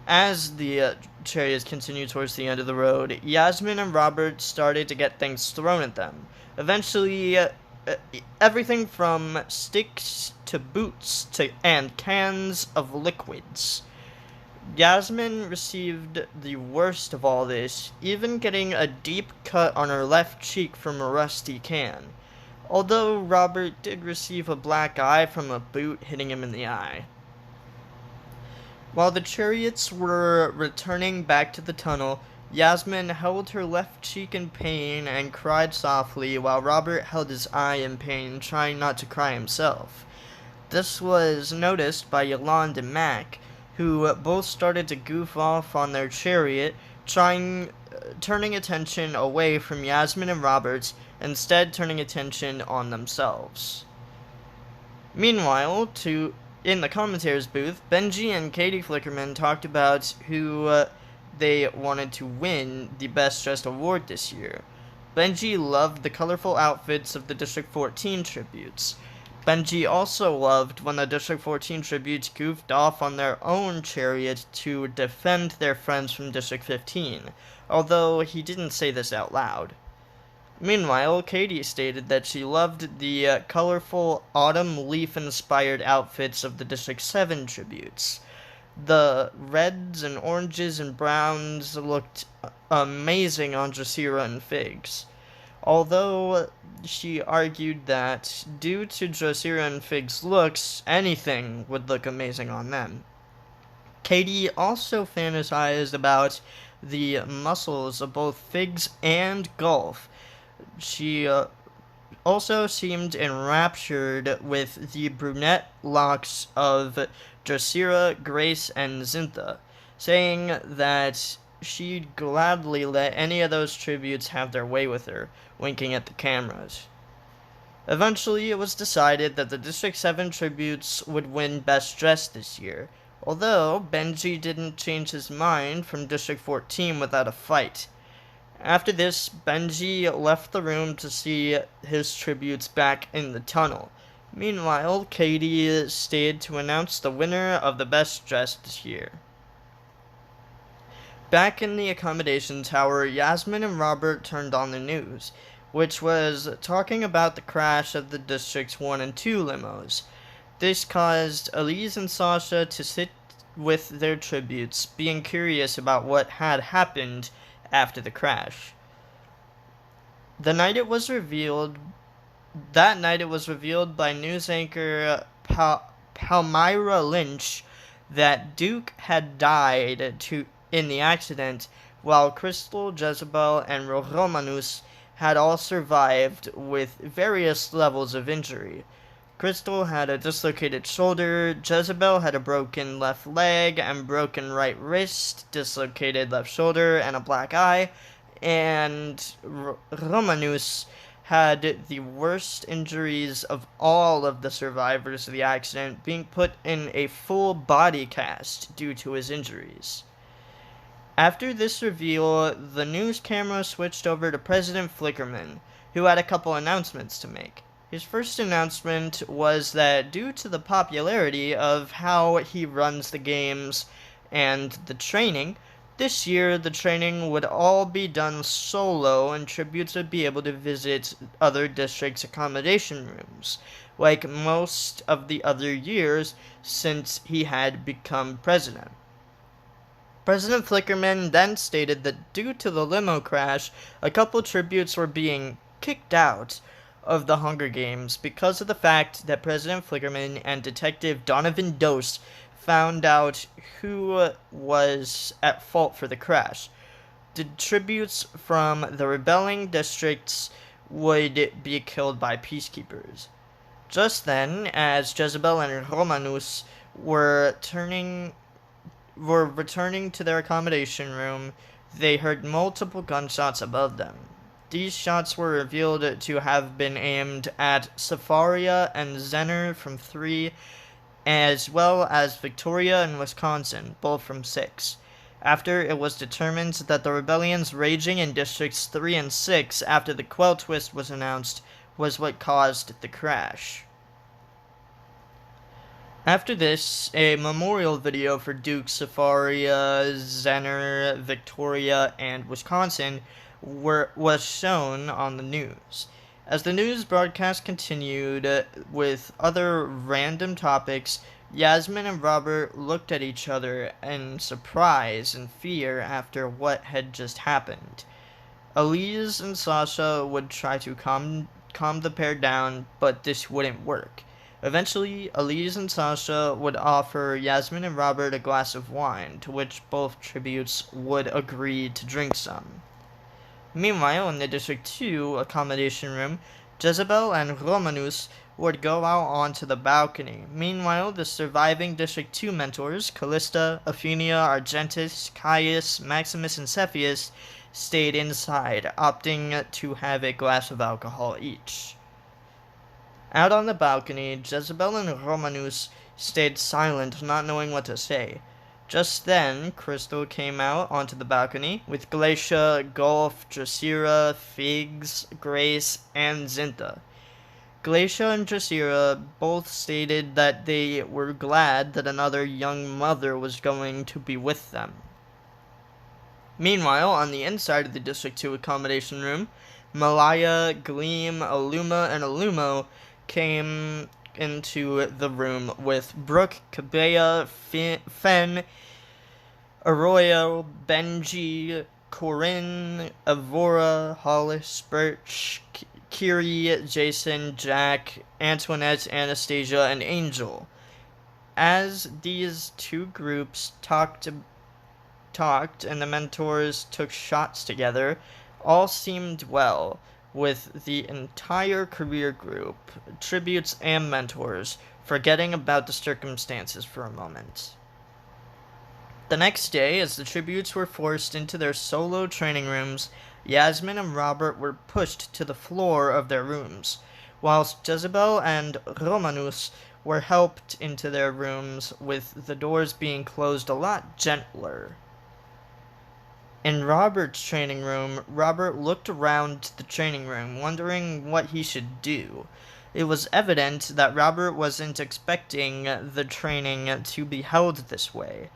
As the chariots continued towards the end of the road, Yasmin and Robert started to get things thrown at them. Eventually, everything from sticks to boots and cans of liquids. Yasmin received the worst of all this, even getting a deep cut on her left cheek from a rusty can, although Robert did receive a black eye from a boot hitting him in the eye. While the chariots were returning back to the tunnel, Yasmin held her left cheek in pain and cried softly, while Robert held his eye in pain, trying not to cry himself. This was noticed by Yolande and Mac, who both started to goof off on their chariot, turning attention away from Yasmin and Robert, instead turning attention on themselves. Meanwhile, in the commentator's booth, Benji and Katie Flickerman talked about who they wanted to win the Best Dressed Award this year. Benji loved the colorful outfits of the District 14 tributes. Benji also loved when the District 14 tributes goofed off on their own chariot to defend their friends from District 15, although he didn't say this out loud. Meanwhile, Katie stated that she loved the colorful autumn leaf-inspired outfits of the District 7 tributes. The reds and oranges and browns looked amazing on Dracira and Figs, although she argued that due to Dracira and Figs' looks, anything would look amazing on them. Katie also fantasized about the muscles of both Figs and Golf. She also seemed enraptured with the brunette locks of Dracira, Grace, and Zinta, saying that she'd gladly let any of those tributes have their way with her, winking at the cameras. Eventually, it was decided that the District 7 tributes would win Best Dressed this year, although Benji didn't change his mind from District 14 without a fight. After this, Benji left the room to see his tributes back in the tunnel. Meanwhile, Katie stayed to announce the winner of the Best Dressed this year. Back in the accommodation tower, Yasmin and Robert turned on the news, which was talking about the crash of the Districts 1 and 2 limos. This caused Elise and Sasha to sit with their tributes, being curious about what had happened after the crash. That night it was revealed by news anchor Palmyra Lynch that Duke had died in the accident, while Crystal, Jezebel, and Romanus had all survived with various levels of injury. Crystal had a dislocated shoulder, Jezebel had a broken left leg and broken right wrist, dislocated left shoulder, and a black eye, and Romanus had the worst injuries of all of the survivors of the accident, being put in a full body cast due to his injuries. After this reveal, the news camera switched over to President Flickerman, who had a couple announcements to make. His first announcement was that due to the popularity of how he runs the games and the training, this year the training would all be done solo and tributes would be able to visit other districts' accommodation rooms, like most of the other years since he had become president. President Flickerman then stated that due to the limo crash, a couple tributes were being kicked out of the Hunger Games because of the fact that President Flickerman and Detective Donovan Dose found out who was at fault for the crash. The tributes from the rebelling districts would be killed by peacekeepers. Just then, as Jezebel and Romanus were returning to their accommodation room, they heard multiple gunshots above them. These shots were revealed to have been aimed at Safaria and Zener from 3, as well as Victoria and Wisconsin, both from 6. After it was determined that the rebellions raging in Districts 3 and 6 after the Quell twist was announced was what caused the crash. After this, a memorial video for Duke, Safaria, Zener, Victoria, and Wisconsin was shown on the news. As the news broadcast continued with other random topics, Yasmin and Robert looked at each other in surprise and fear after what had just happened. Elise and Sasha would try to calm the pair down, but this wouldn't work. Eventually, Elise and Sasha would offer Yasmin and Robert a glass of wine, to which both tributes would agree to drink some. Meanwhile, in the District 2 accommodation room, Jezebel and Romanus would go out onto the balcony. Meanwhile, the surviving District 2 mentors, Callista, Aphenia, Argentis, Caius, Maximus, and Cepheus, stayed inside, opting to have a glass of alcohol each. Out on the balcony, Jezebel and Romanus stayed silent, not knowing what to say. Just then, Crystal came out onto the balcony with Glacia, Golf, Dracira, Figs, Grace, and Zinta. Glacia and Dracira both stated that they were glad that another young mother was going to be with them. Meanwhile, on the inside of the District 2 accommodation room, Malaya, Gleam, Aluma, and Alumo came into the room with Brooke, Kabea, Fen, Arroyo, Benji, Corinne, Avora, Hollis, Birch, Kiri, Jason, Jack, Antoinette, Anastasia, and Angel. As these two groups talked and the mentors took shots together, all seemed well, with the entire career group, tributes and mentors, forgetting about the circumstances for a moment. The next day, as the tributes were forced into their solo training rooms, Yasmin and Robert were pushed to the floor of their rooms, whilst Jezebel and Romanus were helped into their rooms, with the doors being closed a lot gentler. In Robert's training room, Robert looked around the training room, wondering what he should do. It was evident that Robert wasn't expecting the training to be held this way.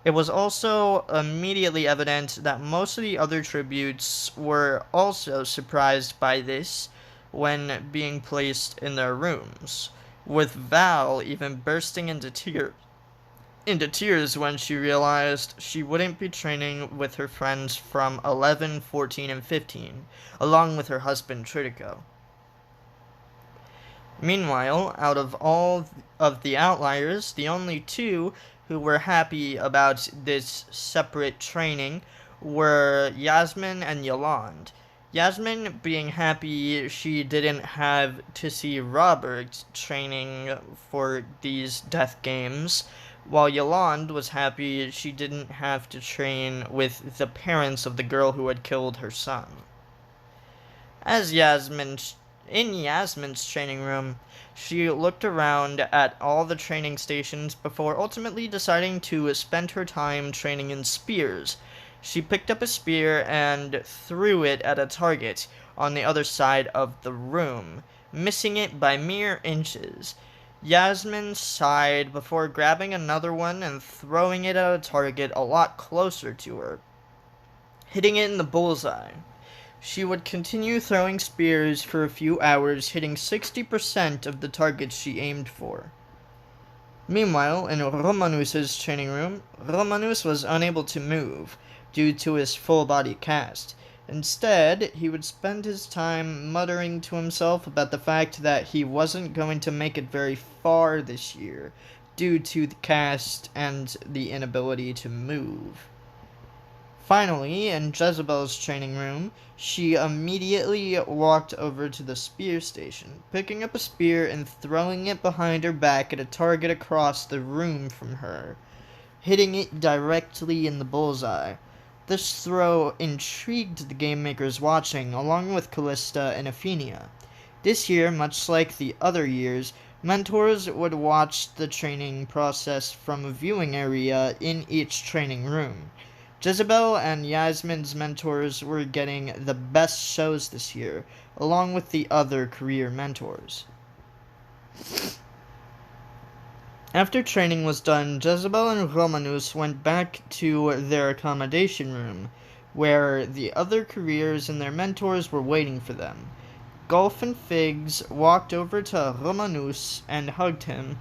It was also immediately evident that most of the other tributes were also surprised by this when being placed in their rooms, with Val even bursting into tears when she realized she wouldn't be training with her friends from 11, 14, and 15, along with her husband Tritico. Meanwhile, out of all of the outliers, the only two who were happy about this separate training were Yasmin and Yolande. Yasmin being happy she didn't have to see Robert training for these death games, while Yolande was happy she didn't have to train with the parents of the girl who had killed her son. In Yasmin's training room, she looked around at all the training stations before ultimately deciding to spend her time training in spears. She picked up a spear and threw it at a target on the other side of the room, missing it by mere inches. Yasmin sighed before grabbing another one and throwing it at a target a lot closer to her, hitting it in the bullseye. She would continue throwing spears for a few hours, hitting 60% of the targets she aimed for. Meanwhile, in Romanus's training room, Romanus was unable to move due to his full-body cast. Instead, he would spend his time muttering to himself about the fact that he wasn't going to make it very far this year due to the cast and the inability to move. Finally, in Jezebel's training room, she immediately walked over to the spear station, picking up a spear and throwing it behind her back at a target across the room from her, hitting it directly in the bullseye. This throw intrigued the game makers watching, along with Callista and Aphenia. This year, much like the other years, mentors would watch the training process from a viewing area in each training room. Jezebel and Yasmin's mentors were getting the best shows this year, along with the other career mentors. After training was done, Jezebel and Romanus went back to their accommodation room, where the other careers and their mentors were waiting for them. Golf and Figs walked over to Romanus and hugged him.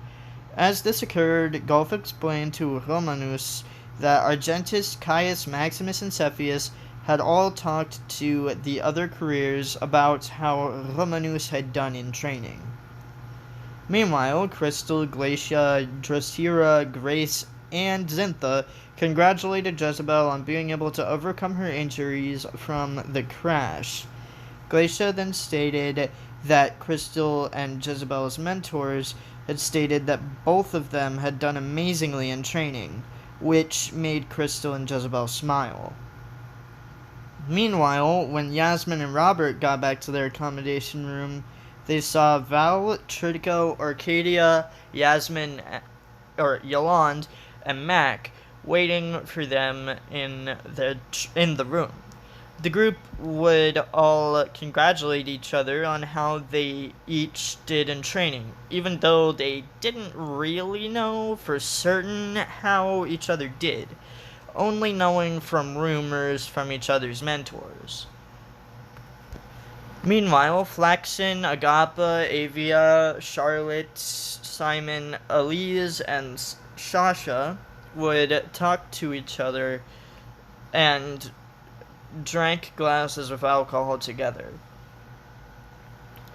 As this occurred, Golf explained to Romanus that Argentus, Caius, Maximus, and Cepheus had all talked to the other careers about how Romanus had done in training. Meanwhile, Crystal, Glacia, Drosera, Grace, and Zintha congratulated Jezebel on being able to overcome her injuries from the crash. Glacia then stated that Crystal and Jezebel's mentors had stated that both of them had done amazingly in training, which made Crystal and Jezebel smile. Meanwhile, when Yasmin and Robert got back to their accommodation room, they saw Val, Tritico, Arcadia, Yolande, and Mac waiting for them in the room. The group would all congratulate each other on how they each did in training, even though they didn't really know for certain how each other did, only knowing from rumors from each other's mentors. Meanwhile, Flaxen, Agapa, Avia, Charlotte, Simon, Elise, and Sasha would talk to each other and drank glasses of alcohol together.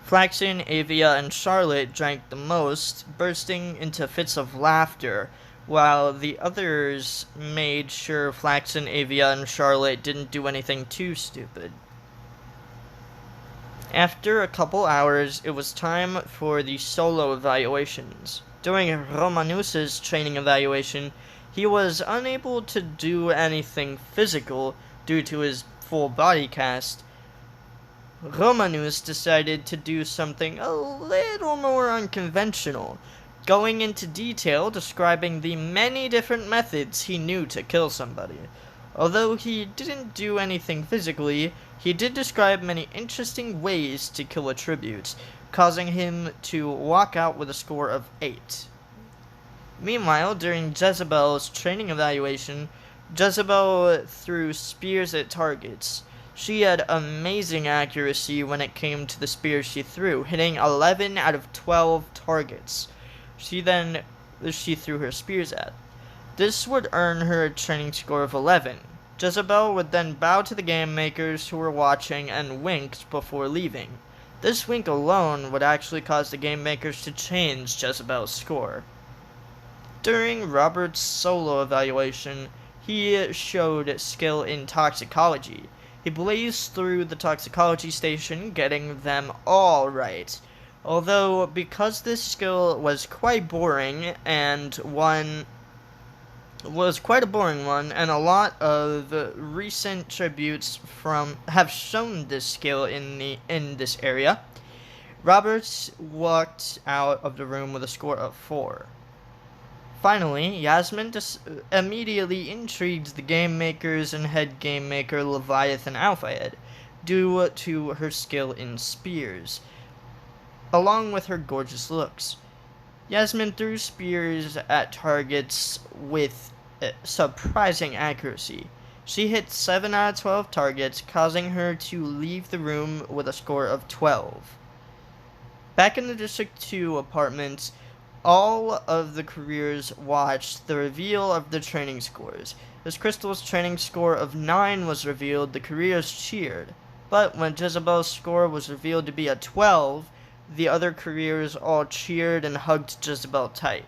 Flaxen, Avia, and Charlotte drank the most, bursting into fits of laughter, while the others made sure Flaxen, Avia, and Charlotte didn't do anything too stupid. After a couple hours, it was time for the solo evaluations. During Romanus's training evaluation, he was unable to do anything physical due to his full body cast. Romanus decided to do something a little more unconventional, going into detail describing the many different methods he knew to kill somebody. Although he didn't do anything physically, he did describe many interesting ways to kill a tribute, causing him to walk out with a score of 8. Meanwhile, during Jezebel's training evaluation, Jezebel threw spears at targets. She had amazing accuracy when it came to the spears she threw, hitting 11 out of 12 targets she threw her spears at. This would earn her a training score of 11. Jezebel would then bow to the game makers who were watching and winked before leaving. This wink alone would actually cause the game makers to change Jezebel's score. During Robert's solo evaluation, he showed skill in toxicology. He blazed through the toxicology station, getting them all right. Although, because this skill was quite boring and and a lot of recent tributes have shown this skill in this area, Roberts walked out of the room with a score of 4. Finally, Yasmin immediately intrigued the game makers and head game maker Leviathan Alphahead due to her skill in spears, along with her gorgeous looks. Yasmin threw spears at targets with surprising accuracy. She hit 7 out of 12 targets, causing her to leave the room with a score of 12. Back in the District 2 apartments, all of the careers watched the reveal of the training scores. As Crystal's training score of 9 was revealed, the careers cheered. But when Jezebel's score was revealed to be a 12, the other careers all cheered and hugged Jezebel tight.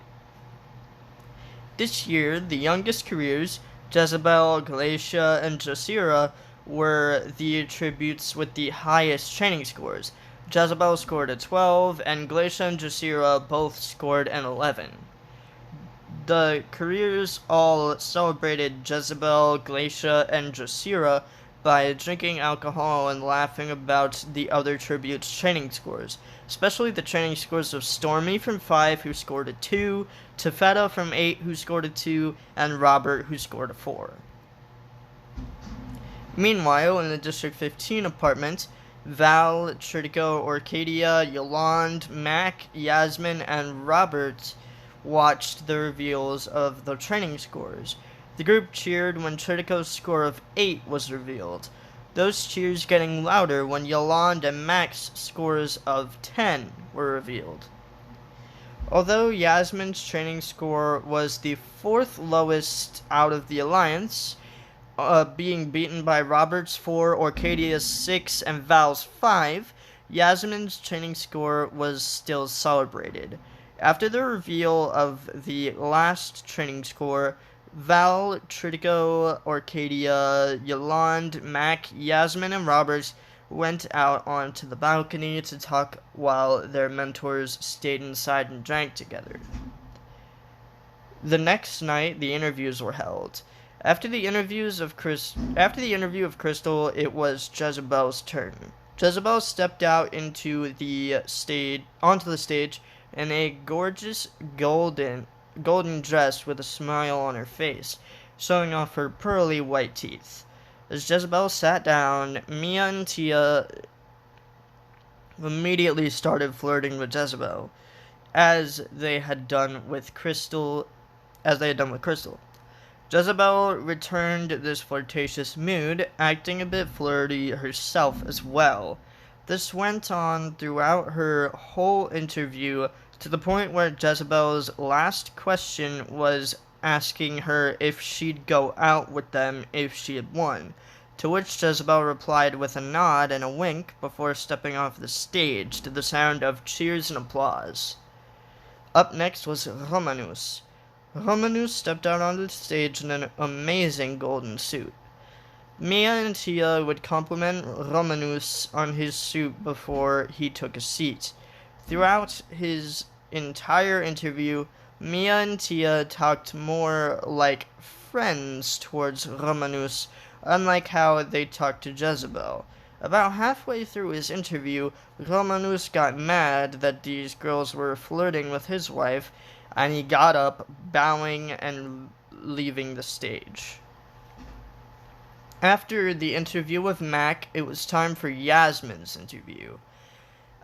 This year, the youngest careers, Jezebel, Glacia, and Jacira, were the tributes with the highest training scores. Jezebel scored a 12, and Glacia and Jacira both scored an 11. The careers all celebrated Jezebel, Glacia, and Jacira by drinking alcohol and laughing about the other tributes' training scores, especially the training scores of Stormy from 5, who scored a 2, Tefeta from 8, who scored a 2, and Robert, who scored a 4. Meanwhile, in the District 15 apartment, Val, Tritico, Orcadia, Yolande, Mac, Yasmin, and Robert watched the reveals of the training scores. The group cheered when Tritico's score of 8 was revealed, those cheers getting louder when Yolande and Mac's scores of 10 were revealed. Although Yasmin's training score was the 4th lowest out of the Alliance, being beaten by Robert's 4, Orcadia's 6, and Val's 5, Yasmin's training score was still celebrated. After the reveal of the last training score, Val, Tritico, Orcadia, Yolande, Mac, Yasmin, and Roberts went out onto the balcony to talk while their mentors stayed inside and drank together. The next night, the interviews were held. After the interview of Crystal, it was Jezebel's turn. Jezebel stepped out onto the stage in a gorgeous golden dress with a smile on her face, showing off her pearly white teeth. As Jezebel sat down, Mia and Tia immediately started flirting with Jezebel, as they had done with Crystal. Jezebel returned this flirtatious mood, acting a bit flirty herself as well. This went on throughout her whole interview, to the point where Jezebel's last question was asking her if she'd go out with them if she had won, to which Jezebel replied with a nod and a wink before stepping off the stage to the sound of cheers and applause. Up next was Romanus. Romanus stepped out onto the stage in an amazing golden suit. Mia and Tia would compliment Romanus on his suit before he took a seat. Throughout his entire interview, Mia and Tia talked more like friends towards Romanus, unlike how they talked to Jezebel. About halfway through his interview, Romanus got mad that these girls were flirting with his wife, and he got up, bowing and leaving the stage. After the interview with Mac, it was time for Yasmin's interview.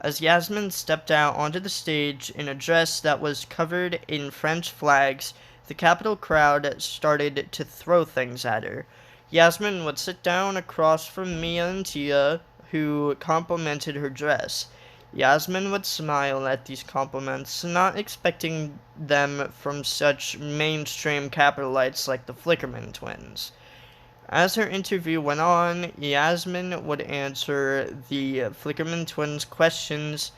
As Yasmin stepped out onto the stage in a dress that was covered in French flags, the Capitol crowd started to throw things at her. Yasmin would sit down across from Mia and Tia, who complimented her dress. Yasmin would smile at these compliments, not expecting them from such mainstream Capitolites like the Flickerman twins. As her interview went on, Yasmin would answer the Flickerman twins' questions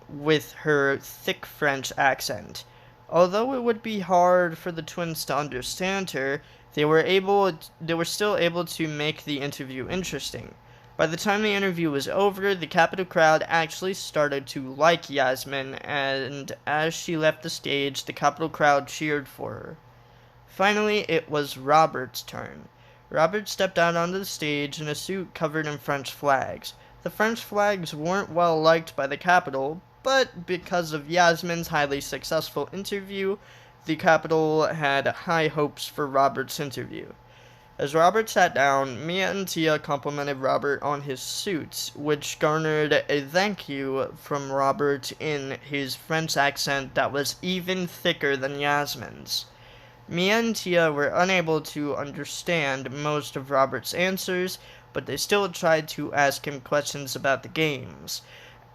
with her thick French accent. Although it would be hard for the twins to understand her, they were still able to make the interview interesting. By the time the interview was over, the Capitol crowd actually started to like Yasmin, and as she left the stage, the Capitol crowd cheered for her. Finally, it was Robert's turn. Robert stepped out onto the stage in a suit covered in French flags. The French flags weren't well liked by the Capitol, but because of Yasmin's highly successful interview, the Capitol had high hopes for Robert's interview. As Robert sat down, Mia and Tia complimented Robert on his suit, which garnered a thank you from Robert in his French accent that was even thicker than Yasmin's. Mia and Tia were unable to understand most of Robert's answers, but they still tried to ask him questions about the games.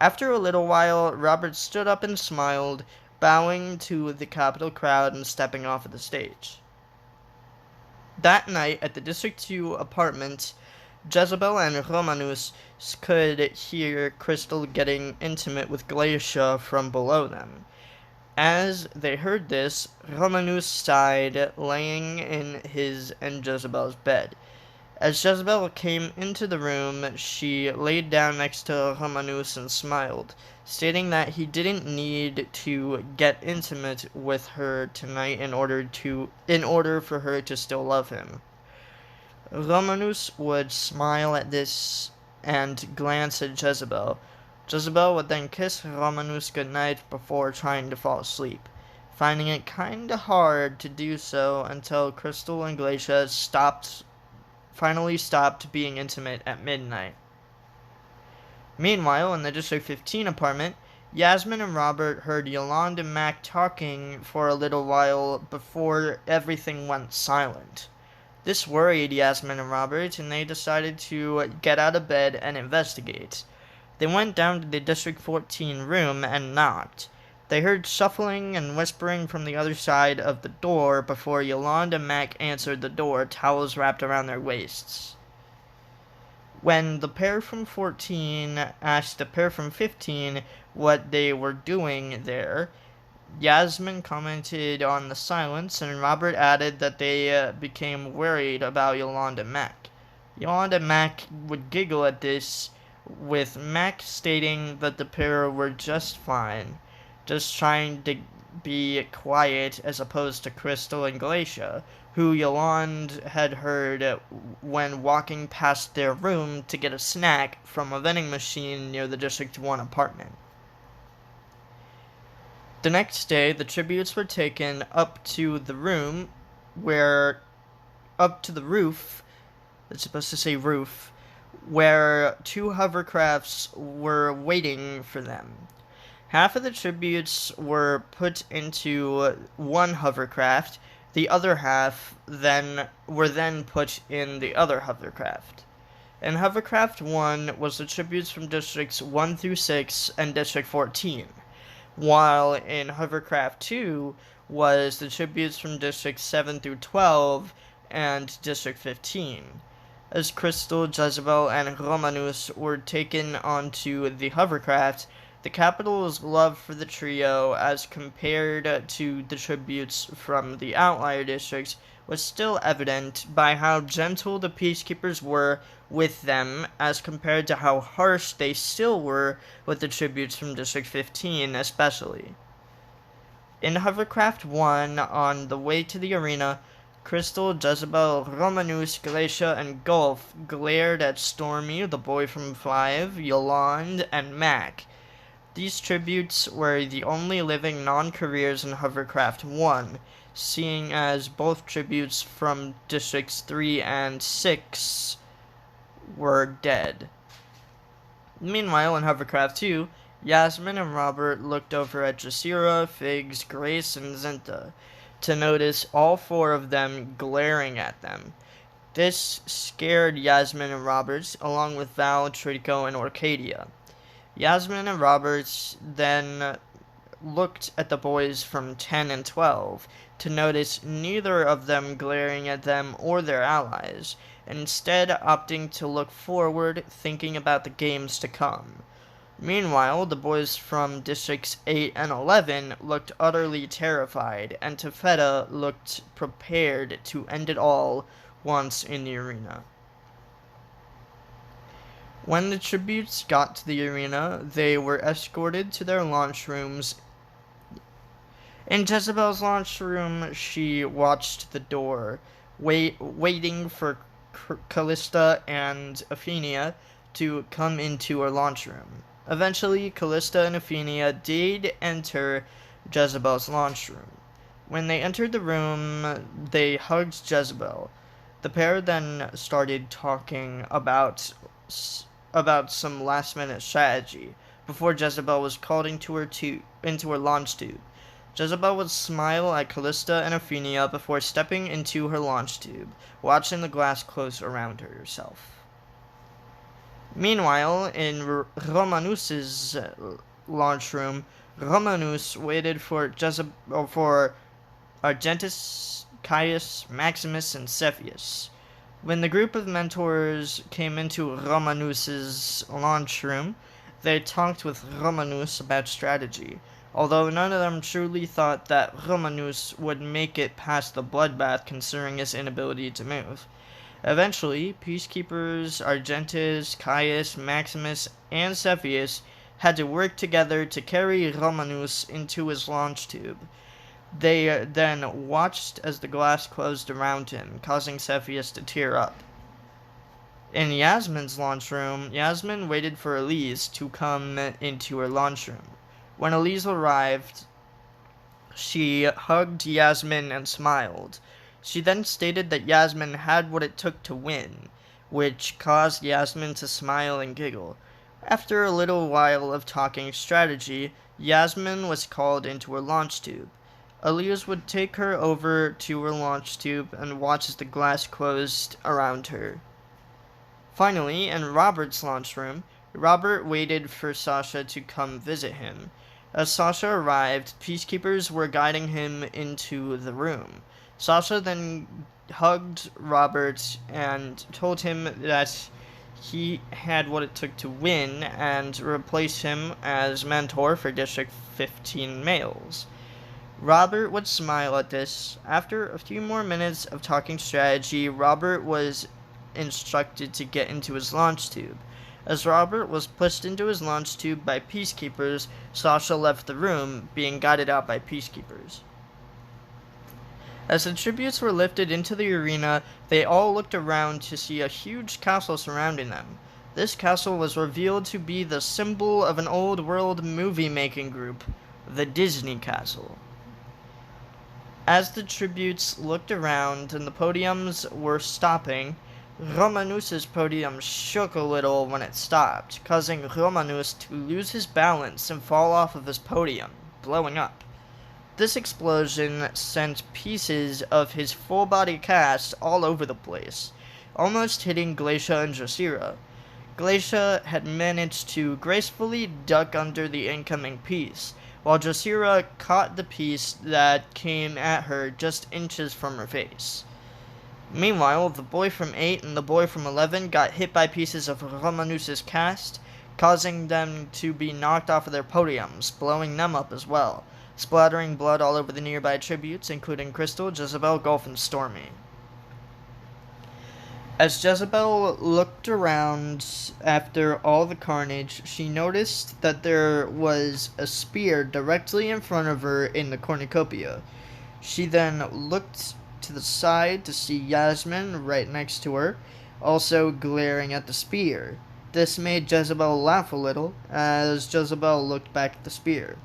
After a little while, Robert stood up and smiled, bowing to the Capitol crowd and stepping off of the stage. That night, at the District 2 apartment, Jezebel and Romanus could hear Crystal getting intimate with Glacia from below them. As they heard this, Romanus sighed, laying in his and Jezebel's bed. As Jezebel came into the room, she laid down next to Romanus and smiled, stating that he didn't need to get intimate with her tonight in order for her to still love him. Romanus would smile at this and glance at Jezebel. Jezebel would then kiss Romanus goodnight before trying to fall asleep, finding it kinda hard to do so until Crystal and Glacia finally stopped being intimate at midnight. Meanwhile, in the District 15 apartment, Yasmin and Robert heard Yolande and Mac talking for a little while before everything went silent. This worried Yasmin and Robert, and they decided to get out of bed and investigate. They went down to the District 14 room and knocked. They heard shuffling and whispering from the other side of the door before Yolande and Mac answered the door, towels wrapped around their waists. When the pair from 14 asked the pair from 15 what they were doing there, Yasmin commented on the silence, and Robert added that they became worried about Yolande and Mac. Yolande and Mac would giggle at this, with Mac stating that the pair were just fine, just trying to be quiet as opposed to Crystal and Glacia, who Yolande had heard when walking past their room to get a snack from a vending machine near the District 1 apartment. The next day, the tributes were taken up to the roof, it's supposed to say roof, where two hovercrafts were waiting for them. Half of the tributes were put into one hovercraft, the other half were then put in the other hovercraft. In Hovercraft 1 was the tributes from Districts 1 through 6 and District 14, while in Hovercraft 2 was the tributes from Districts 7 through 12 and District 15. As Crystal, Jezebel, and Romanus were taken onto the hovercraft, The capital's love for the trio, as compared to the tributes from the outlier districts, was still evident by how gentle the peacekeepers were with them as compared to how harsh they still were with the tributes from District 15 especially. In Hovercraft 1, on the way to the arena, Crystal, Jezebel, Romanus, Glacia, and Gulf glared at Stormy, the boy from 5, Yolande, and Mac. These tributes were the only living non-careers in Hovercraft 1, seeing as both tributes from Districts 3 and 6 were dead. Meanwhile, in Hovercraft 2, Yasmin and Robert looked over at Jasira, Figs, Grace, and Zinta to notice all 4 of them glaring at them. This scared Yasmin and Robert, along with Val, Trico, and Orcadia. Yasmin and Roberts then looked at the boys from 10 and 12 to notice neither of them glaring at them or their allies, instead opting to look forward, thinking about the games to come. Meanwhile, the boys from Districts 8 and 11 looked utterly terrified, and Tefeta looked prepared to end it all once in the arena. When the tributes got to the arena, they were escorted to their launch rooms. In Jezebel's launch room, she watched the door, waiting for Callista and Athenia to come into her launch room. Eventually, Callista and Athenia did enter Jezebel's launch room. When they entered the room, they hugged Jezebel. The pair then started talking about some last-minute strategy before Jezebel was called into her launch tube. Jezebel would smile at Callista and Athenia before stepping into her launch tube, watching the glass close around herself. Meanwhile, in Romanus's launch room, Romanus waited for Argentus, Caius, Maximus, and Cepheus. When the group of mentors came into Romanus's launch room, they talked with Romanus about strategy, although none of them truly thought that Romanus would make it past the bloodbath considering his inability to move. Eventually, peacekeepers Argentus, Caius, Maximus, and Cepheus had to work together to carry Romanus into his launch tube. They then watched as the glass closed around him, causing Cepheus to tear up. In Yasmin's launch room, Yasmin waited for Elise to come into her launch room. When Elise arrived, she hugged Yasmin and smiled. She then stated that Yasmin had what it took to win, which caused Yasmin to smile and giggle. After a little while of talking strategy, Yasmin was called into her launch tube. Elise would take her over to her launch tube and watch as the glass closed around her. Finally, in Robert's launch room, Robert waited for Sasha to come visit him. As Sasha arrived, peacekeepers were guiding him into the room. Sasha then hugged Robert and told him that he had what it took to win and replace him as mentor for District 15 males. Robert would smile at this. After a few more minutes of talking strategy, Robert was instructed to get into his launch tube. As Robert was pushed into his launch tube by peacekeepers, Sasha left the room, being guided out by peacekeepers. As the tributes were lifted into the arena, they all looked around to see a huge castle surrounding them. This castle was revealed to be the symbol of an old world movie-making group, the Disney Castle. As the tributes looked around and the podiums were stopping, Romanus's podium shook a little when it stopped, causing Romanus to lose his balance and fall off of his podium, blowing up. This explosion sent pieces of his full-body cast all over the place, almost hitting Glacia and Jasira. Glacia had managed to gracefully duck under the incoming piece, while Jasira caught the piece that came at her just inches from her face. Meanwhile, the boy from 8 and the boy from 11 got hit by pieces of Romanus's cast. causing them to be knocked off of their podiums, blowing them up as well, splattering blood all over the nearby tributes, including Crystal, Jezebel, Golf, and Stormy. As Jezebel looked around after all the carnage, she noticed that there was a spear directly in front of her in the cornucopia. She then looked to the side to see Yasmin right next to her, also glaring at the spear. This made Jezebel laugh a little, as Jezebel looked back at the spear.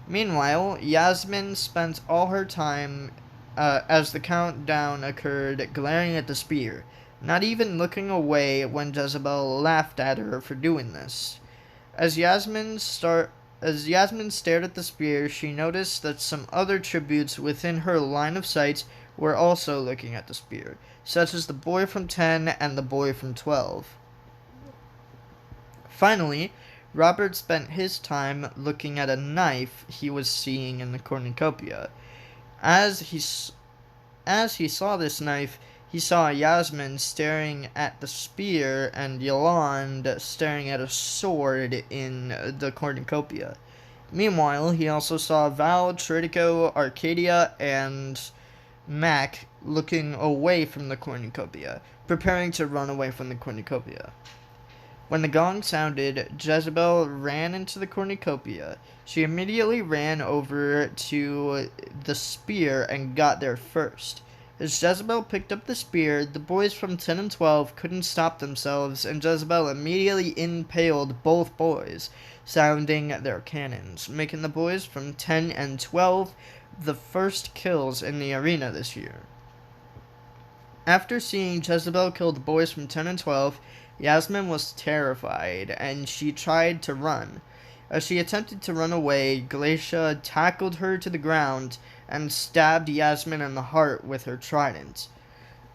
Meanwhile, Yasmin spent all her time, as the countdown occurred, glaring at the spear, not even looking away when Jezebel laughed at her for doing this. As Yasmin stared at the spear, she noticed that some other tributes within her line of sight were also looking at the spear, such as the boy from 10 and the boy from 12. Finally, Robert spent his time looking at a knife he was seeing in the cornucopia. As he saw this knife, he saw Yasmin staring at the spear and Yolande staring at a sword in the cornucopia. Meanwhile, he also saw Val, Tritico, Arcadia, and Mac looking away from the cornucopia, preparing to run away from the cornucopia. When the gong sounded, Jezebel ran into the cornucopia. She immediately ran over to the spear and got there first. As Jezebel picked up the spear, the boys from 10 and 12 couldn't stop themselves, and Jezebel immediately impaled both boys, sounding their cannons, making the boys from 10 and 12 the first kills in the arena this year. After seeing Jezebel kill the boys from 10 and 12, Yasmin was terrified, and she tried to run. As she attempted to run away, Glacia tackled her to the ground and stabbed Yasmin in the heart with her trident.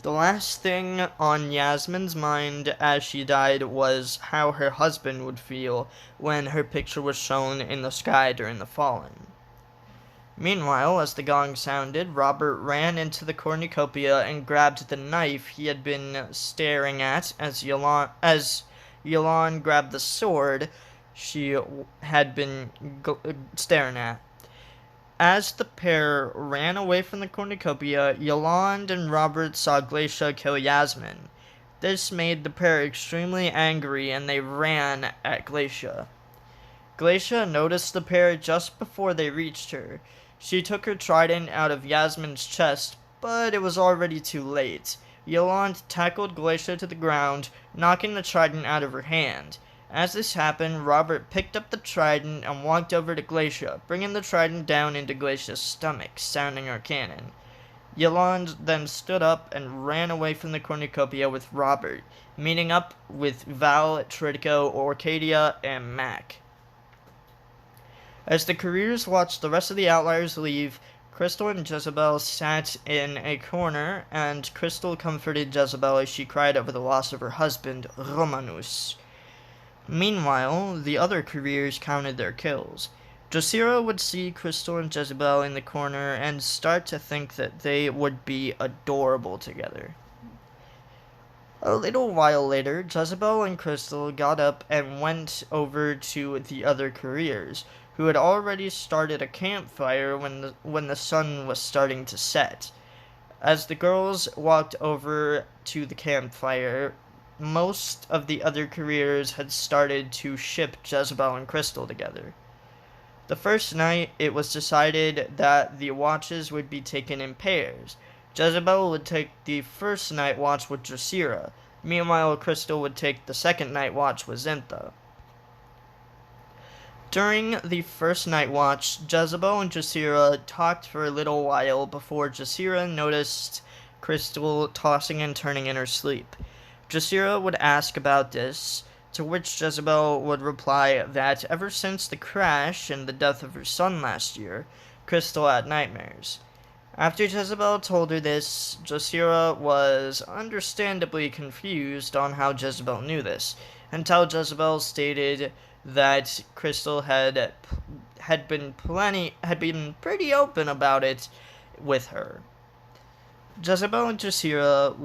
The last thing on Yasmin's mind as she died was how her husband would feel when her picture was shown in the sky during the falling. Meanwhile, as the gong sounded, Robert ran into the cornucopia and grabbed the knife he had been staring at as Yolande grabbed the sword she had been staring at. As the pair ran away from the cornucopia, Yolande and Robert saw Glacia kill Yasmin. This made the pair extremely angry, and they ran at Glacia. Glacia noticed the pair just before they reached her. She took her trident out of Yasmin's chest, but it was already too late. Yolande tackled Glacia to the ground, knocking the trident out of her hand. As this happened, Robert picked up the trident and walked over to Glacia, bringing the trident down into Glacia's stomach, sounding her cannon. Yolande then stood up and ran away from the cornucopia with Robert, meeting up with Val, Tritico, Arcadia, and Mac. As the careers watched the rest of the Outliers leave, Crystal and Jezebel sat in a corner, and Crystal comforted Jezebel as she cried over the loss of her husband, Romanus. Meanwhile, the other careers counted their kills. Drosera would see Crystal and Jezebel in the corner and start to think that they would be adorable together. A little while later, Jezebel and Crystal got up and went over to the other careers, who had already started a campfire when the sun was starting to set. As the girls walked over to the campfire, most of the other careers had started to ship Jezebel and Crystal together. The first night, it was decided that the watches would be taken in pairs. Jezebel would take the first night watch with Drosera. Meanwhile, Crystal would take the second night watch with Zinta. During the first night watch, Jezebel and Drosera talked for a little while before Drosera noticed Crystal tossing and turning in her sleep. Drosera would ask about this, to which Jezebel would reply that ever since the crash and the death of her son last year, Crystal had nightmares. After Jezebel told her this, Drosera was understandably confused on how Jezebel knew this, until Jezebel stated that Crystal had been pretty open about it with her. Jezebel and Drosera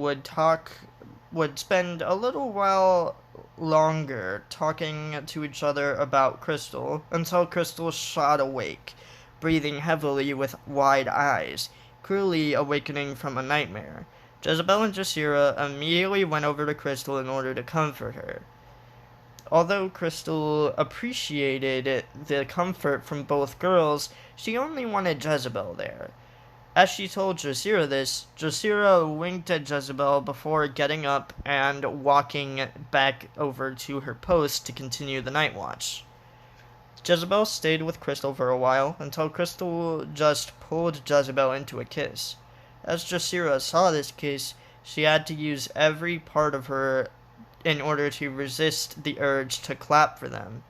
would spend a little while longer talking to each other about Crystal until Crystal shot awake, breathing heavily with wide eyes, clearly awakening from a nightmare. Jezebel and Jasira immediately went over to Crystal in order to comfort her. Although Crystal appreciated the comfort from both girls, she only wanted Jezebel there. As she told Jasira this, Jasira winked at Jezebel before getting up and walking back over to her post to continue the night watch. Jezebel stayed with Crystal for a while until Crystal just pulled Jezebel into a kiss. As Jasira saw this kiss, she had to use every part of her in order to resist the urge to clap for them.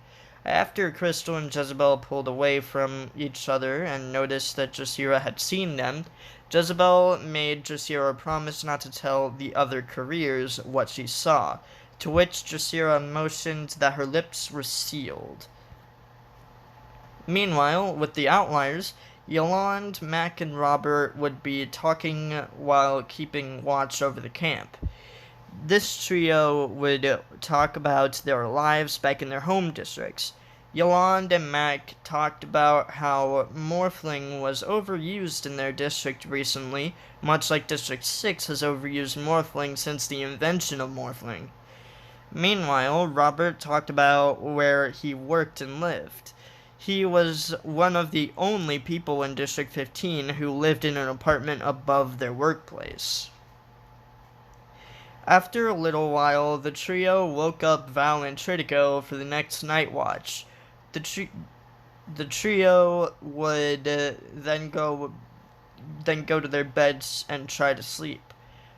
After Crystal and Jezebel pulled away from each other and noticed that Jasira had seen them, Jezebel made Jasira promise not to tell the other couriers what she saw, to which Jasira motioned that her lips were sealed. Meanwhile, with the Outliers, Yolande, Mac, and Robert would be talking while keeping watch over the camp. This trio would talk about their lives back in their home districts. Yolande and Mac talked about how Morphling was overused in their district recently, much like District 6 has overused Morphling since the invention of Morphling. Meanwhile, Robert talked about where he worked and lived. He was one of the only people in District 15 who lived in an apartment above their workplace. After a little while, the trio woke up Val and Tritico for the next night watch. The trio would then go to their beds and try to sleep.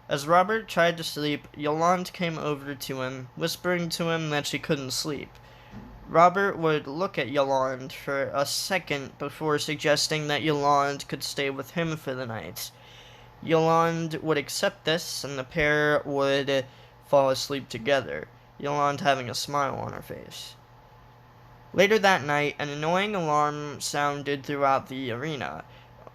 As Robert tried to sleep, Yolande came over to him, whispering to him that she couldn't sleep. Robert would look at Yolande for a second before suggesting that Yolande could stay with him for the night. Yolande would accept this, and the pair would fall asleep together, Yolande having a smile on her face. Later that night, an annoying alarm sounded throughout the arena,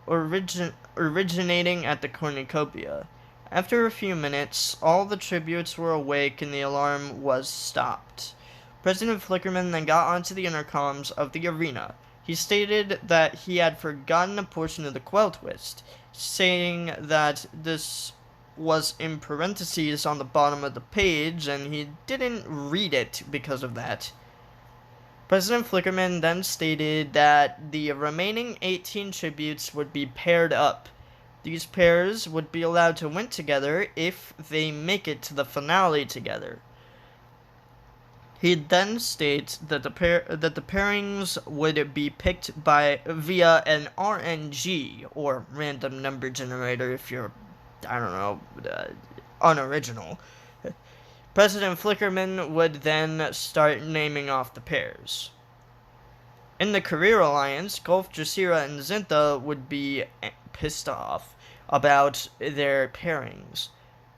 originating at the cornucopia. After a few minutes, all the tributes were awake and the alarm was stopped. President Flickerman then got onto the intercoms of the arena. He stated that he had forgotten a portion of the Quell twist, saying that this was in parentheses on the bottom of the page, and he didn't read it because of that. President Flickerman then stated that the remaining 18 tributes would be paired up. These pairs would be allowed to win together if they make it to the finale together. He then states that the pairings would be picked via an RNG, or random number generator if you're, unoriginal. President Flickerman would then start naming off the pairs. In the Career Alliance, Golf, Jasira, and Zinta would be pissed off about their pairings.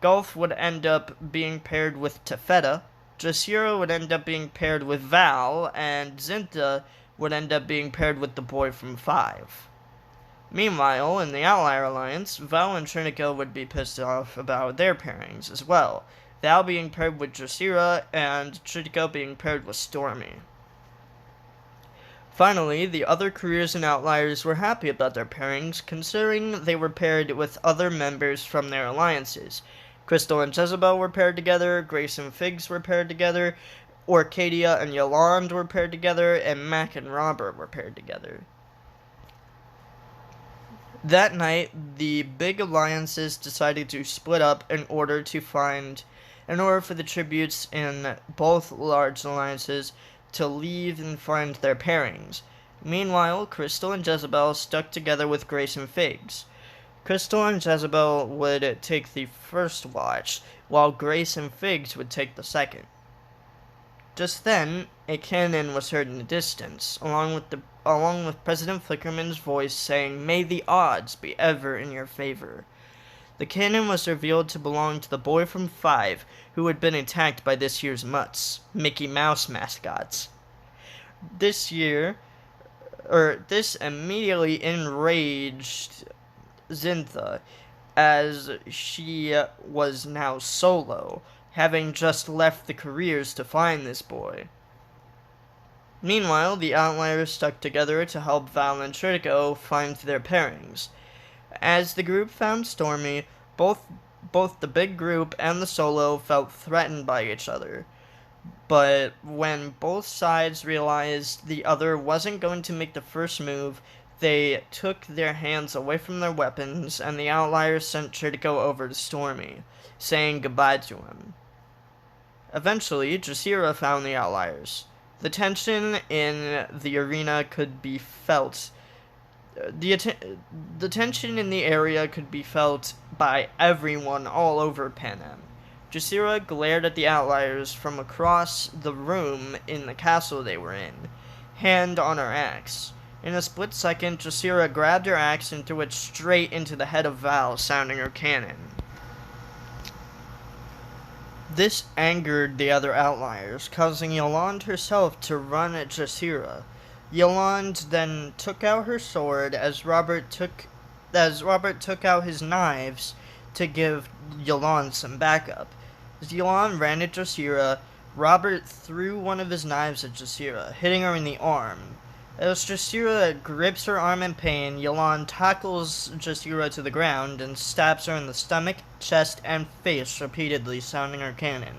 Golf would end up being paired with Tefeta, Jasira would end up being paired with Val, and Zinta would end up being paired with the boy from 5. Meanwhile, in the Outlier Alliance, Val and Trinico would be pissed off about their pairings as well, Val being paired with Jasira, and Trinico being paired with Stormy. Finally, the other careers and outliers were happy about their pairings, considering they were paired with other members from their alliances. Crystal and Jezebel were paired together, Grace and Figs were paired together, Orcadia and Yolande were paired together, and Mac and Robert were paired together. That night, the big alliances decided to split up in order for the tributes in both large alliances to leave and find their pairings. Meanwhile, Crystal and Jezebel stuck together with Grace and Figs. Crystal and Jezebel would take the first watch, while Grace and Figs would take the second. Just then, a cannon was heard in the distance, along with President Flickerman's voice saying, "May the odds be ever in your favor." The cannon was revealed to belong to the boy from 5, who had been attacked by this year's Mutts, Mickey Mouse mascots. This immediately enraged Zinta, as she was now solo, having just left the careers to find this boy. Meanwhile, the Outliers stuck together to help Val and Tritico find their pairings. As the group found Stormy, both the big group and the solo felt threatened by each other. But when both sides realized the other wasn't going to make the first move, they took their hands away from their weapons, and the Outliers sent Tritico over to Stormy, saying goodbye to him. Eventually, Jasira found the Outliers. The tension in the arena could be felt. The tension in the area could be felt by everyone all over Pan Am. Jasira glared at the Outliers from across the room in the castle they were in, hand on her axe. In a split second, Jasira grabbed her axe and threw it straight into the head of Val, sounding her cannon. This angered the other Outliers, causing Yolande herself to run at Jasira. Yolande then took out her sword as Robert took out his knives to give Yolande some backup. As Yolande ran at Jasira, Robert threw one of his knives at Jasira, hitting her in the arm. As Jasira grips her arm in pain, Yolande tackles Jasira to the ground and stabs her in the stomach, chest, and face repeatedly, sounding her cannon.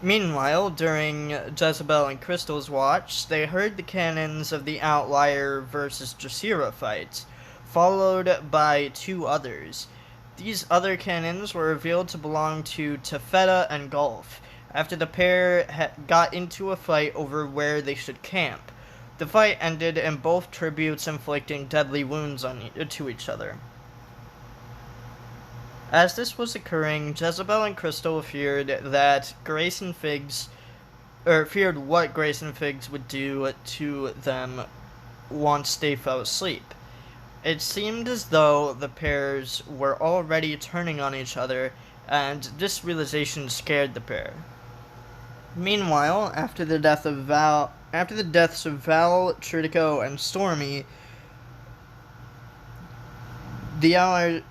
Meanwhile, during Jezebel and Crystal's watch, they heard the cannons of the Outlier versus Jasira fight, followed by two others. These other cannons were revealed to belong to Tafetta and Golf, after the pair got into a fight over where they should camp. The fight ended in both tributes inflicting deadly wounds to each other. As this was occurring, Jezebel and Crystal feared what Grace and Figs would do to them once they fell asleep. It seemed as though the pairs were already turning on each other, and this realization scared the pair. Meanwhile, after the deaths of Val, Tritico, and Stormy, the Allies,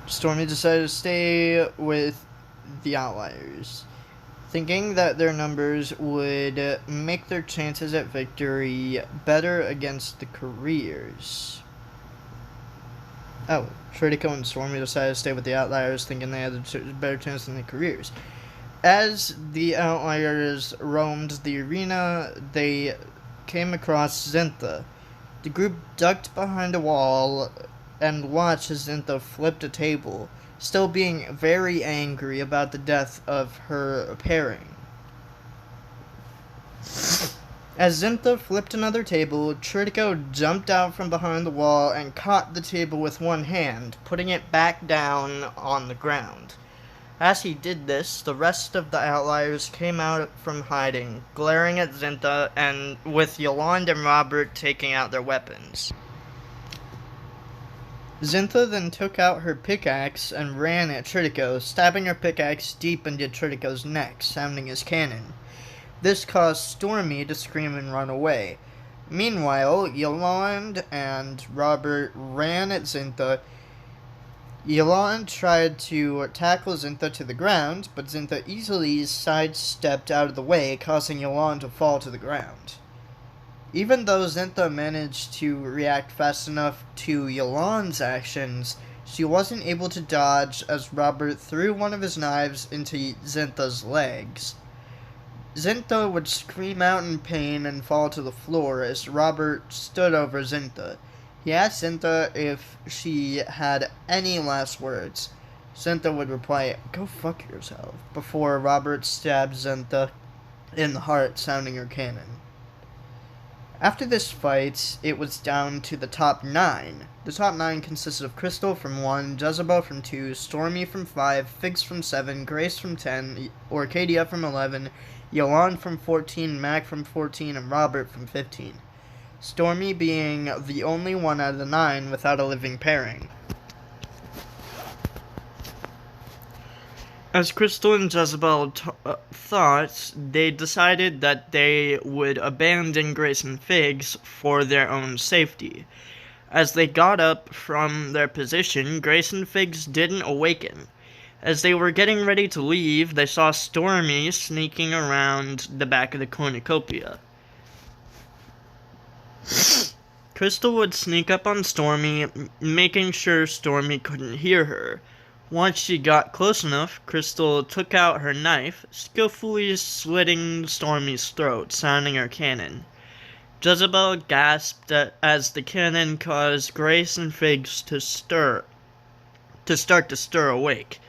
Stormy decided to stay with the Outliers, thinking that their numbers would make their chances at victory better against the careers. Oh, Tritico and Stormy decided to stay with the Outliers, thinking they had a better chance than the careers. As the Outliers roamed the arena, they came across Zintha. The group ducked behind a wall and watched as Zintha flipped a table, still being very angry about the death of her pairing. As Zintha flipped another table, Tritico jumped out from behind the wall and caught the table with one hand, putting it back down on the ground. As he did this, the rest of the Outliers came out from hiding, glaring at Zintha, and with Yolande and Robert taking out their weapons. Zintha then took out her pickaxe and ran at Tritico, stabbing her pickaxe deep into Tritico's neck, sounding his cannon. This caused Stormy to scream and run away. Meanwhile, Yolande and Robert ran at Zintha. Yolande tried to tackle Zintha to the ground, but Zintha easily sidestepped out of the way, causing Yolande to fall to the ground. Even though Zintha managed to react fast enough to Yolande's actions, she wasn't able to dodge as Robert threw one of his knives into Zintha's legs. Zintha would scream out in pain and fall to the floor as Robert stood over Zintha. He asked Zintha if she had any last words. Zintha would reply, "Go fuck yourself," before Robert stabbed Zintha in the heart, sounding her cannon. After this fight, it was down to the top 9. The top 9 consisted of Crystal from 1, Jezebel from 2, Stormy from 5, Figs from 7, Grace from 10, Orcadia from 11, Yolande from 14, Mac from 14, and Robert from 15. Stormy being the only one out of the 9 without a living pairing. As Crystal and Jezebel thought, they decided that they would abandon Grace and Figs for their own safety. As they got up from their position, Grace and Figs didn't awaken. As they were getting ready to leave, they saw Stormy sneaking around the back of the cornucopia. Crystal would sneak up on Stormy, making sure Stormy couldn't hear her. Once she got close enough, Crystal took out her knife, skillfully slitting Stormy's throat, sounding her cannon. Jezebel gasped as the cannon caused Grace and Figs to start to stir awake.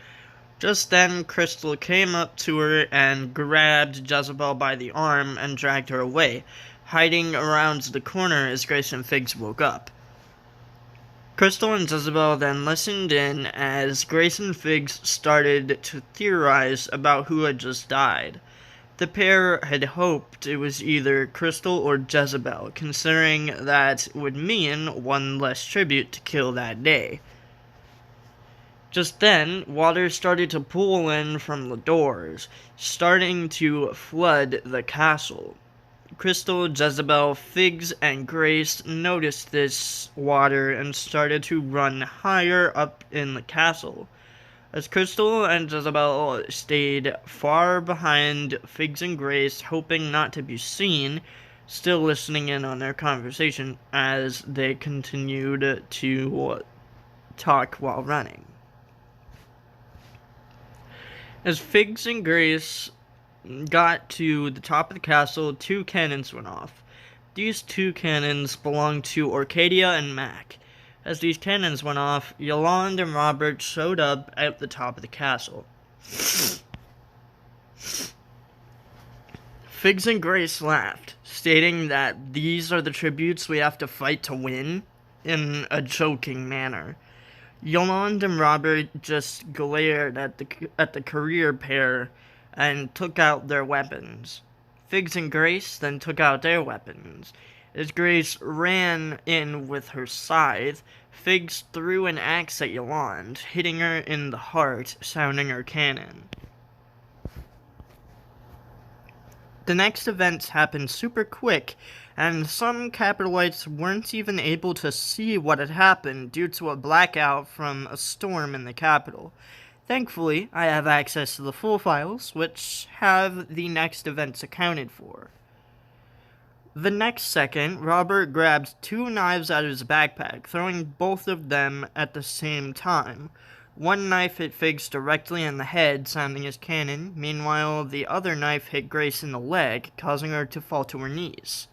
Just then, Crystal came up to her and grabbed Jezebel by the arm and dragged her away, hiding around the corner as Grace and Figs woke up. Crystal and Jezebel then listened in as Grace and Figs started to theorize about who had just died. The pair had hoped it was either Crystal or Jezebel, considering that would mean one less tribute to kill that day. Just then, water started to pool in from the doors, starting to flood the castle. Crystal, Jezebel, Figs, and Grace noticed this water and started to run higher up in the castle. As Crystal and Jezebel stayed far behind Figs and Grace, hoping not to be seen, still listening in on their conversation as they continued to talk while running. As Figs and Grace got to the top of the castle, 2 cannons went off. These 2 cannons belonged to Orcadia and Mac. As these cannons went off, Yolande and Robert showed up at the top of the castle. Figs and Grace laughed, stating that these are the tributes we have to fight to win, in a joking manner. Yolande and Robert just glared at the career pair and took out their weapons. Figs and Grace then took out their weapons. As Grace ran in with her scythe, Figs threw an axe at Yolande, hitting her in the heart, sounding her cannon. The next events happened super quick, and some Capitolites weren't even able to see what had happened due to a blackout from a storm in the capital. Thankfully, I have access to the full files, which have the next events accounted for. The next second, Robert grabbed 2 knives out of his backpack, throwing both of them at the same time. One knife hit Figs directly in the head, sounding his cannon. Meanwhile, the other knife hit Grace in the leg, causing her to fall to her knees.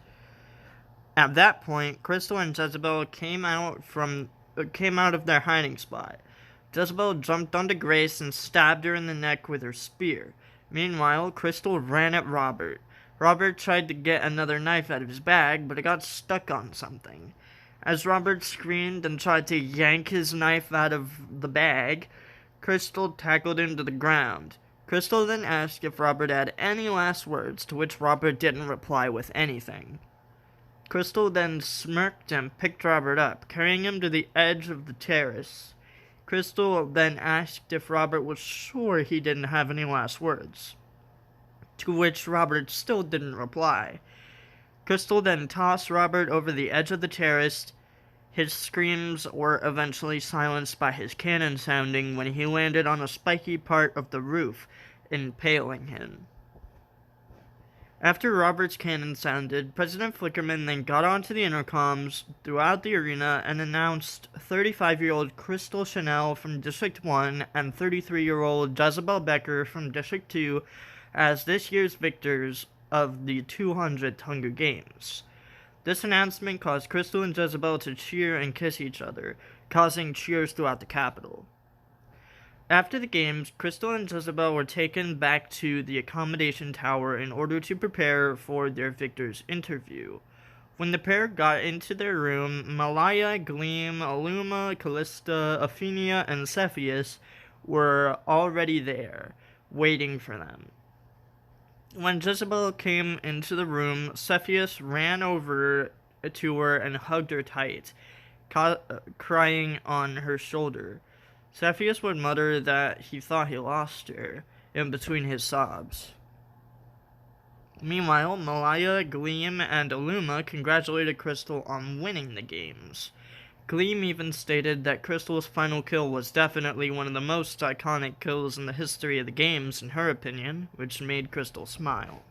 At that point, Crystal and Jezebel came out of their hiding spot. Jezebel jumped onto Grace and stabbed her in the neck with her spear. Meanwhile, Crystal ran at Robert. Robert tried to get another knife out of his bag, but it got stuck on something. As Robert screamed and tried to yank his knife out of the bag, Crystal tackled him to the ground. Crystal then asked if Robert had any last words, to which Robert didn't reply with anything. Crystal then smirked and picked Robert up, carrying him to the edge of the terrace. Crystal then asked if Robert was sure he didn't have any last words, to which Robert still didn't reply. Crystal then tossed Robert over the edge of the terrace. His screams were eventually silenced by his cannon sounding when he landed on a spiky part of the roof, impaling him. After Robert's cannon sounded, President Flickerman then got onto the intercoms throughout the arena and announced 35-year-old Crystal Chanel from District 1 and 33-year-old Jezebel Becker from District 2 as this year's victors of the 200th Hunger Games. This announcement caused Crystal and Jezebel to cheer and kiss each other, causing cheers throughout the capital. After the games, Crystal and Jezebel were taken back to the accommodation tower in order to prepare for their victor's interview. When the pair got into their room, Malaya, Gleam, Aluma, Callista, Aphenia, and Cepheus were already there, waiting for them. When Jezebel came into the room, Cepheus ran over to her and hugged her tight, crying on her shoulder. Cepheus would mutter that he thought he lost her, in between his sobs. Meanwhile, Malaya, Gleam, and Aluma congratulated Crystal on winning the games. Gleam even stated that Crystal's final kill was definitely one of the most iconic kills in the history of the games, in her opinion, which made Crystal smile.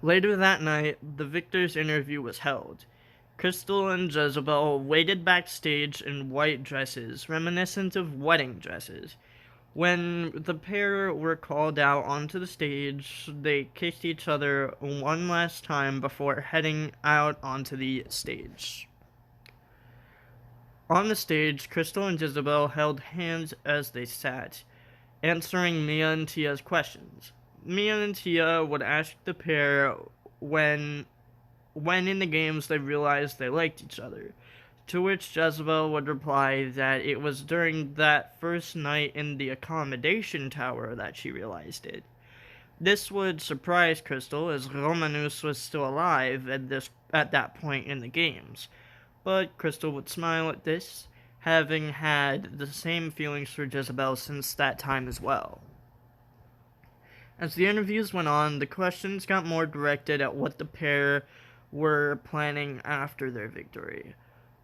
Later that night, the victor's interview was held. Crystal and Jezebel waited backstage in white dresses, reminiscent of wedding dresses. When the pair were called out onto the stage, they kissed each other one last time before heading out onto the stage. On the stage, Crystal and Jezebel held hands as they sat, answering Mia and Tia's questions. Mia and Tia would ask the pair when in the games they realized they liked each other, to which Jezebel would reply that it was during that first night in the accommodation tower that she realized it. This would surprise Crystal, as Romanus was still alive at that point in the games, but Crystal would smile at this, having had the same feelings for Jezebel since that time as well. As the interviews went on, the questions got more directed at what the pair were planning after their victory.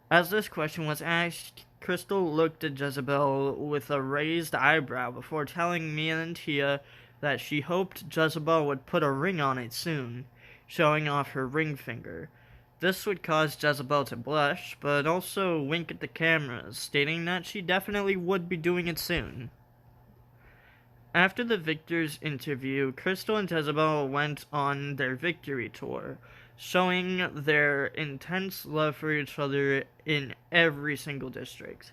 As this question was asked, Crystal looked at Jezebel with a raised eyebrow before telling Mia and Tia that she hoped Jezebel would put a ring on it soon, showing off her ring finger. This would cause Jezebel to blush, but also wink at the cameras, stating that she definitely would be doing it soon. After the victor's interview, Crystal and Jezebel went on their victory tour, showing their intense love for each other in every single district.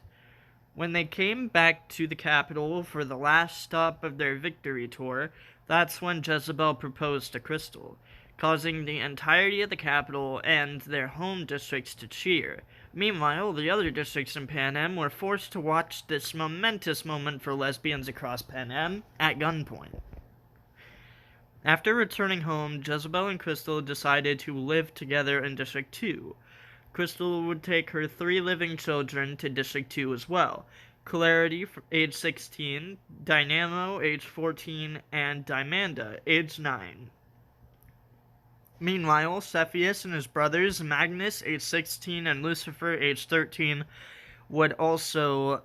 When they came back to the capital for the last stop of their victory tour, that's when Jezebel proposed to Crystal, causing the entirety of the capital and their home districts to cheer. Meanwhile, the other districts in Pan Am were forced to watch this momentous moment for lesbians across Pan Am at gunpoint. After returning home, Jezebel and Crystal decided to live together in District 2. Crystal would take her 3 living children to District 2 as well: Clarity, age 16, Dynamo, age 14, and Dimanda, age 9. Meanwhile, Cepheus and his brothers, Magnus, age 16, and Lucifer, age 13, would also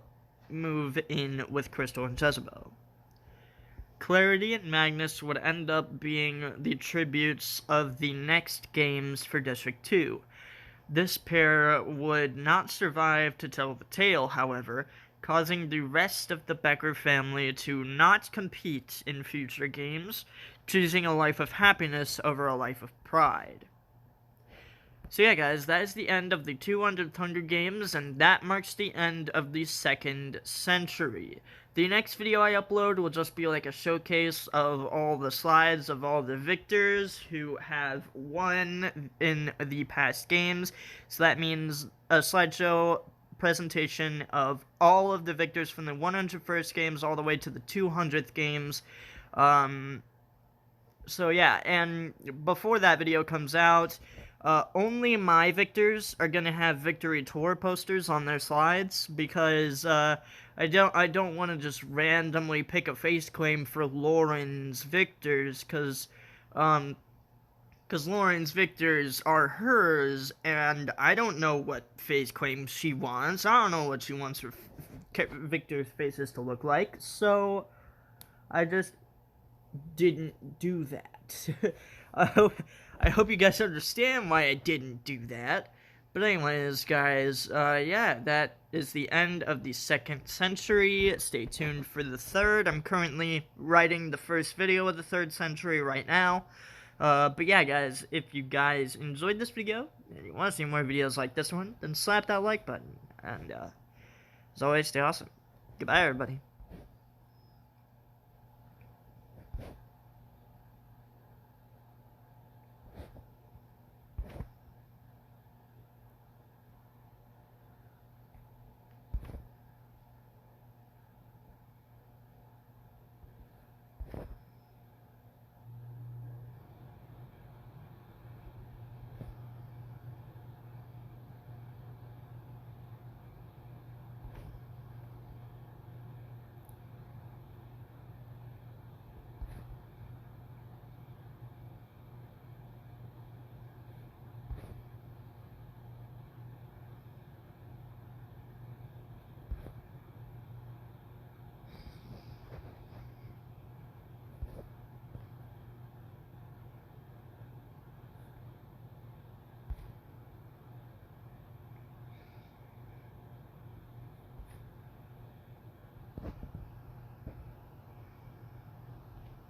move in with Crystal and Jezebel. Clarity and Magnus would end up being the tributes of the next games for District 2. This pair would not survive to tell the tale, however, causing the rest of the Becker family to not compete in future games, choosing a life of happiness over a life of pride. So yeah, guys, that is the end of the 200th Hunger Games, and that marks the end of the 2nd century. The next video I upload will just be like a showcase of all the slides of all the victors who have won in the past games. So that means a slideshow presentation of all of the victors from the 101st games all the way to the 200th games. So yeah, and before that video comes out, only my victors are gonna have victory tour posters on their slides, because I don't want to just randomly pick a face claim for Lauren's victors, because Lauren's victors are hers, and I don't know what face claims she wants. I don't know what she wants her victors' faces to look like, so I just didn't do that. I hope you guys understand why I didn't do that. But anyways, guys, yeah, that is the end of the 2nd century. Stay tuned for the 3rd. I'm currently writing the first video of the 3rd century right now. But yeah, guys, if you guys enjoyed this video, and you want to see more videos like this one, then slap that like button. And, as always, stay awesome. Goodbye, everybody.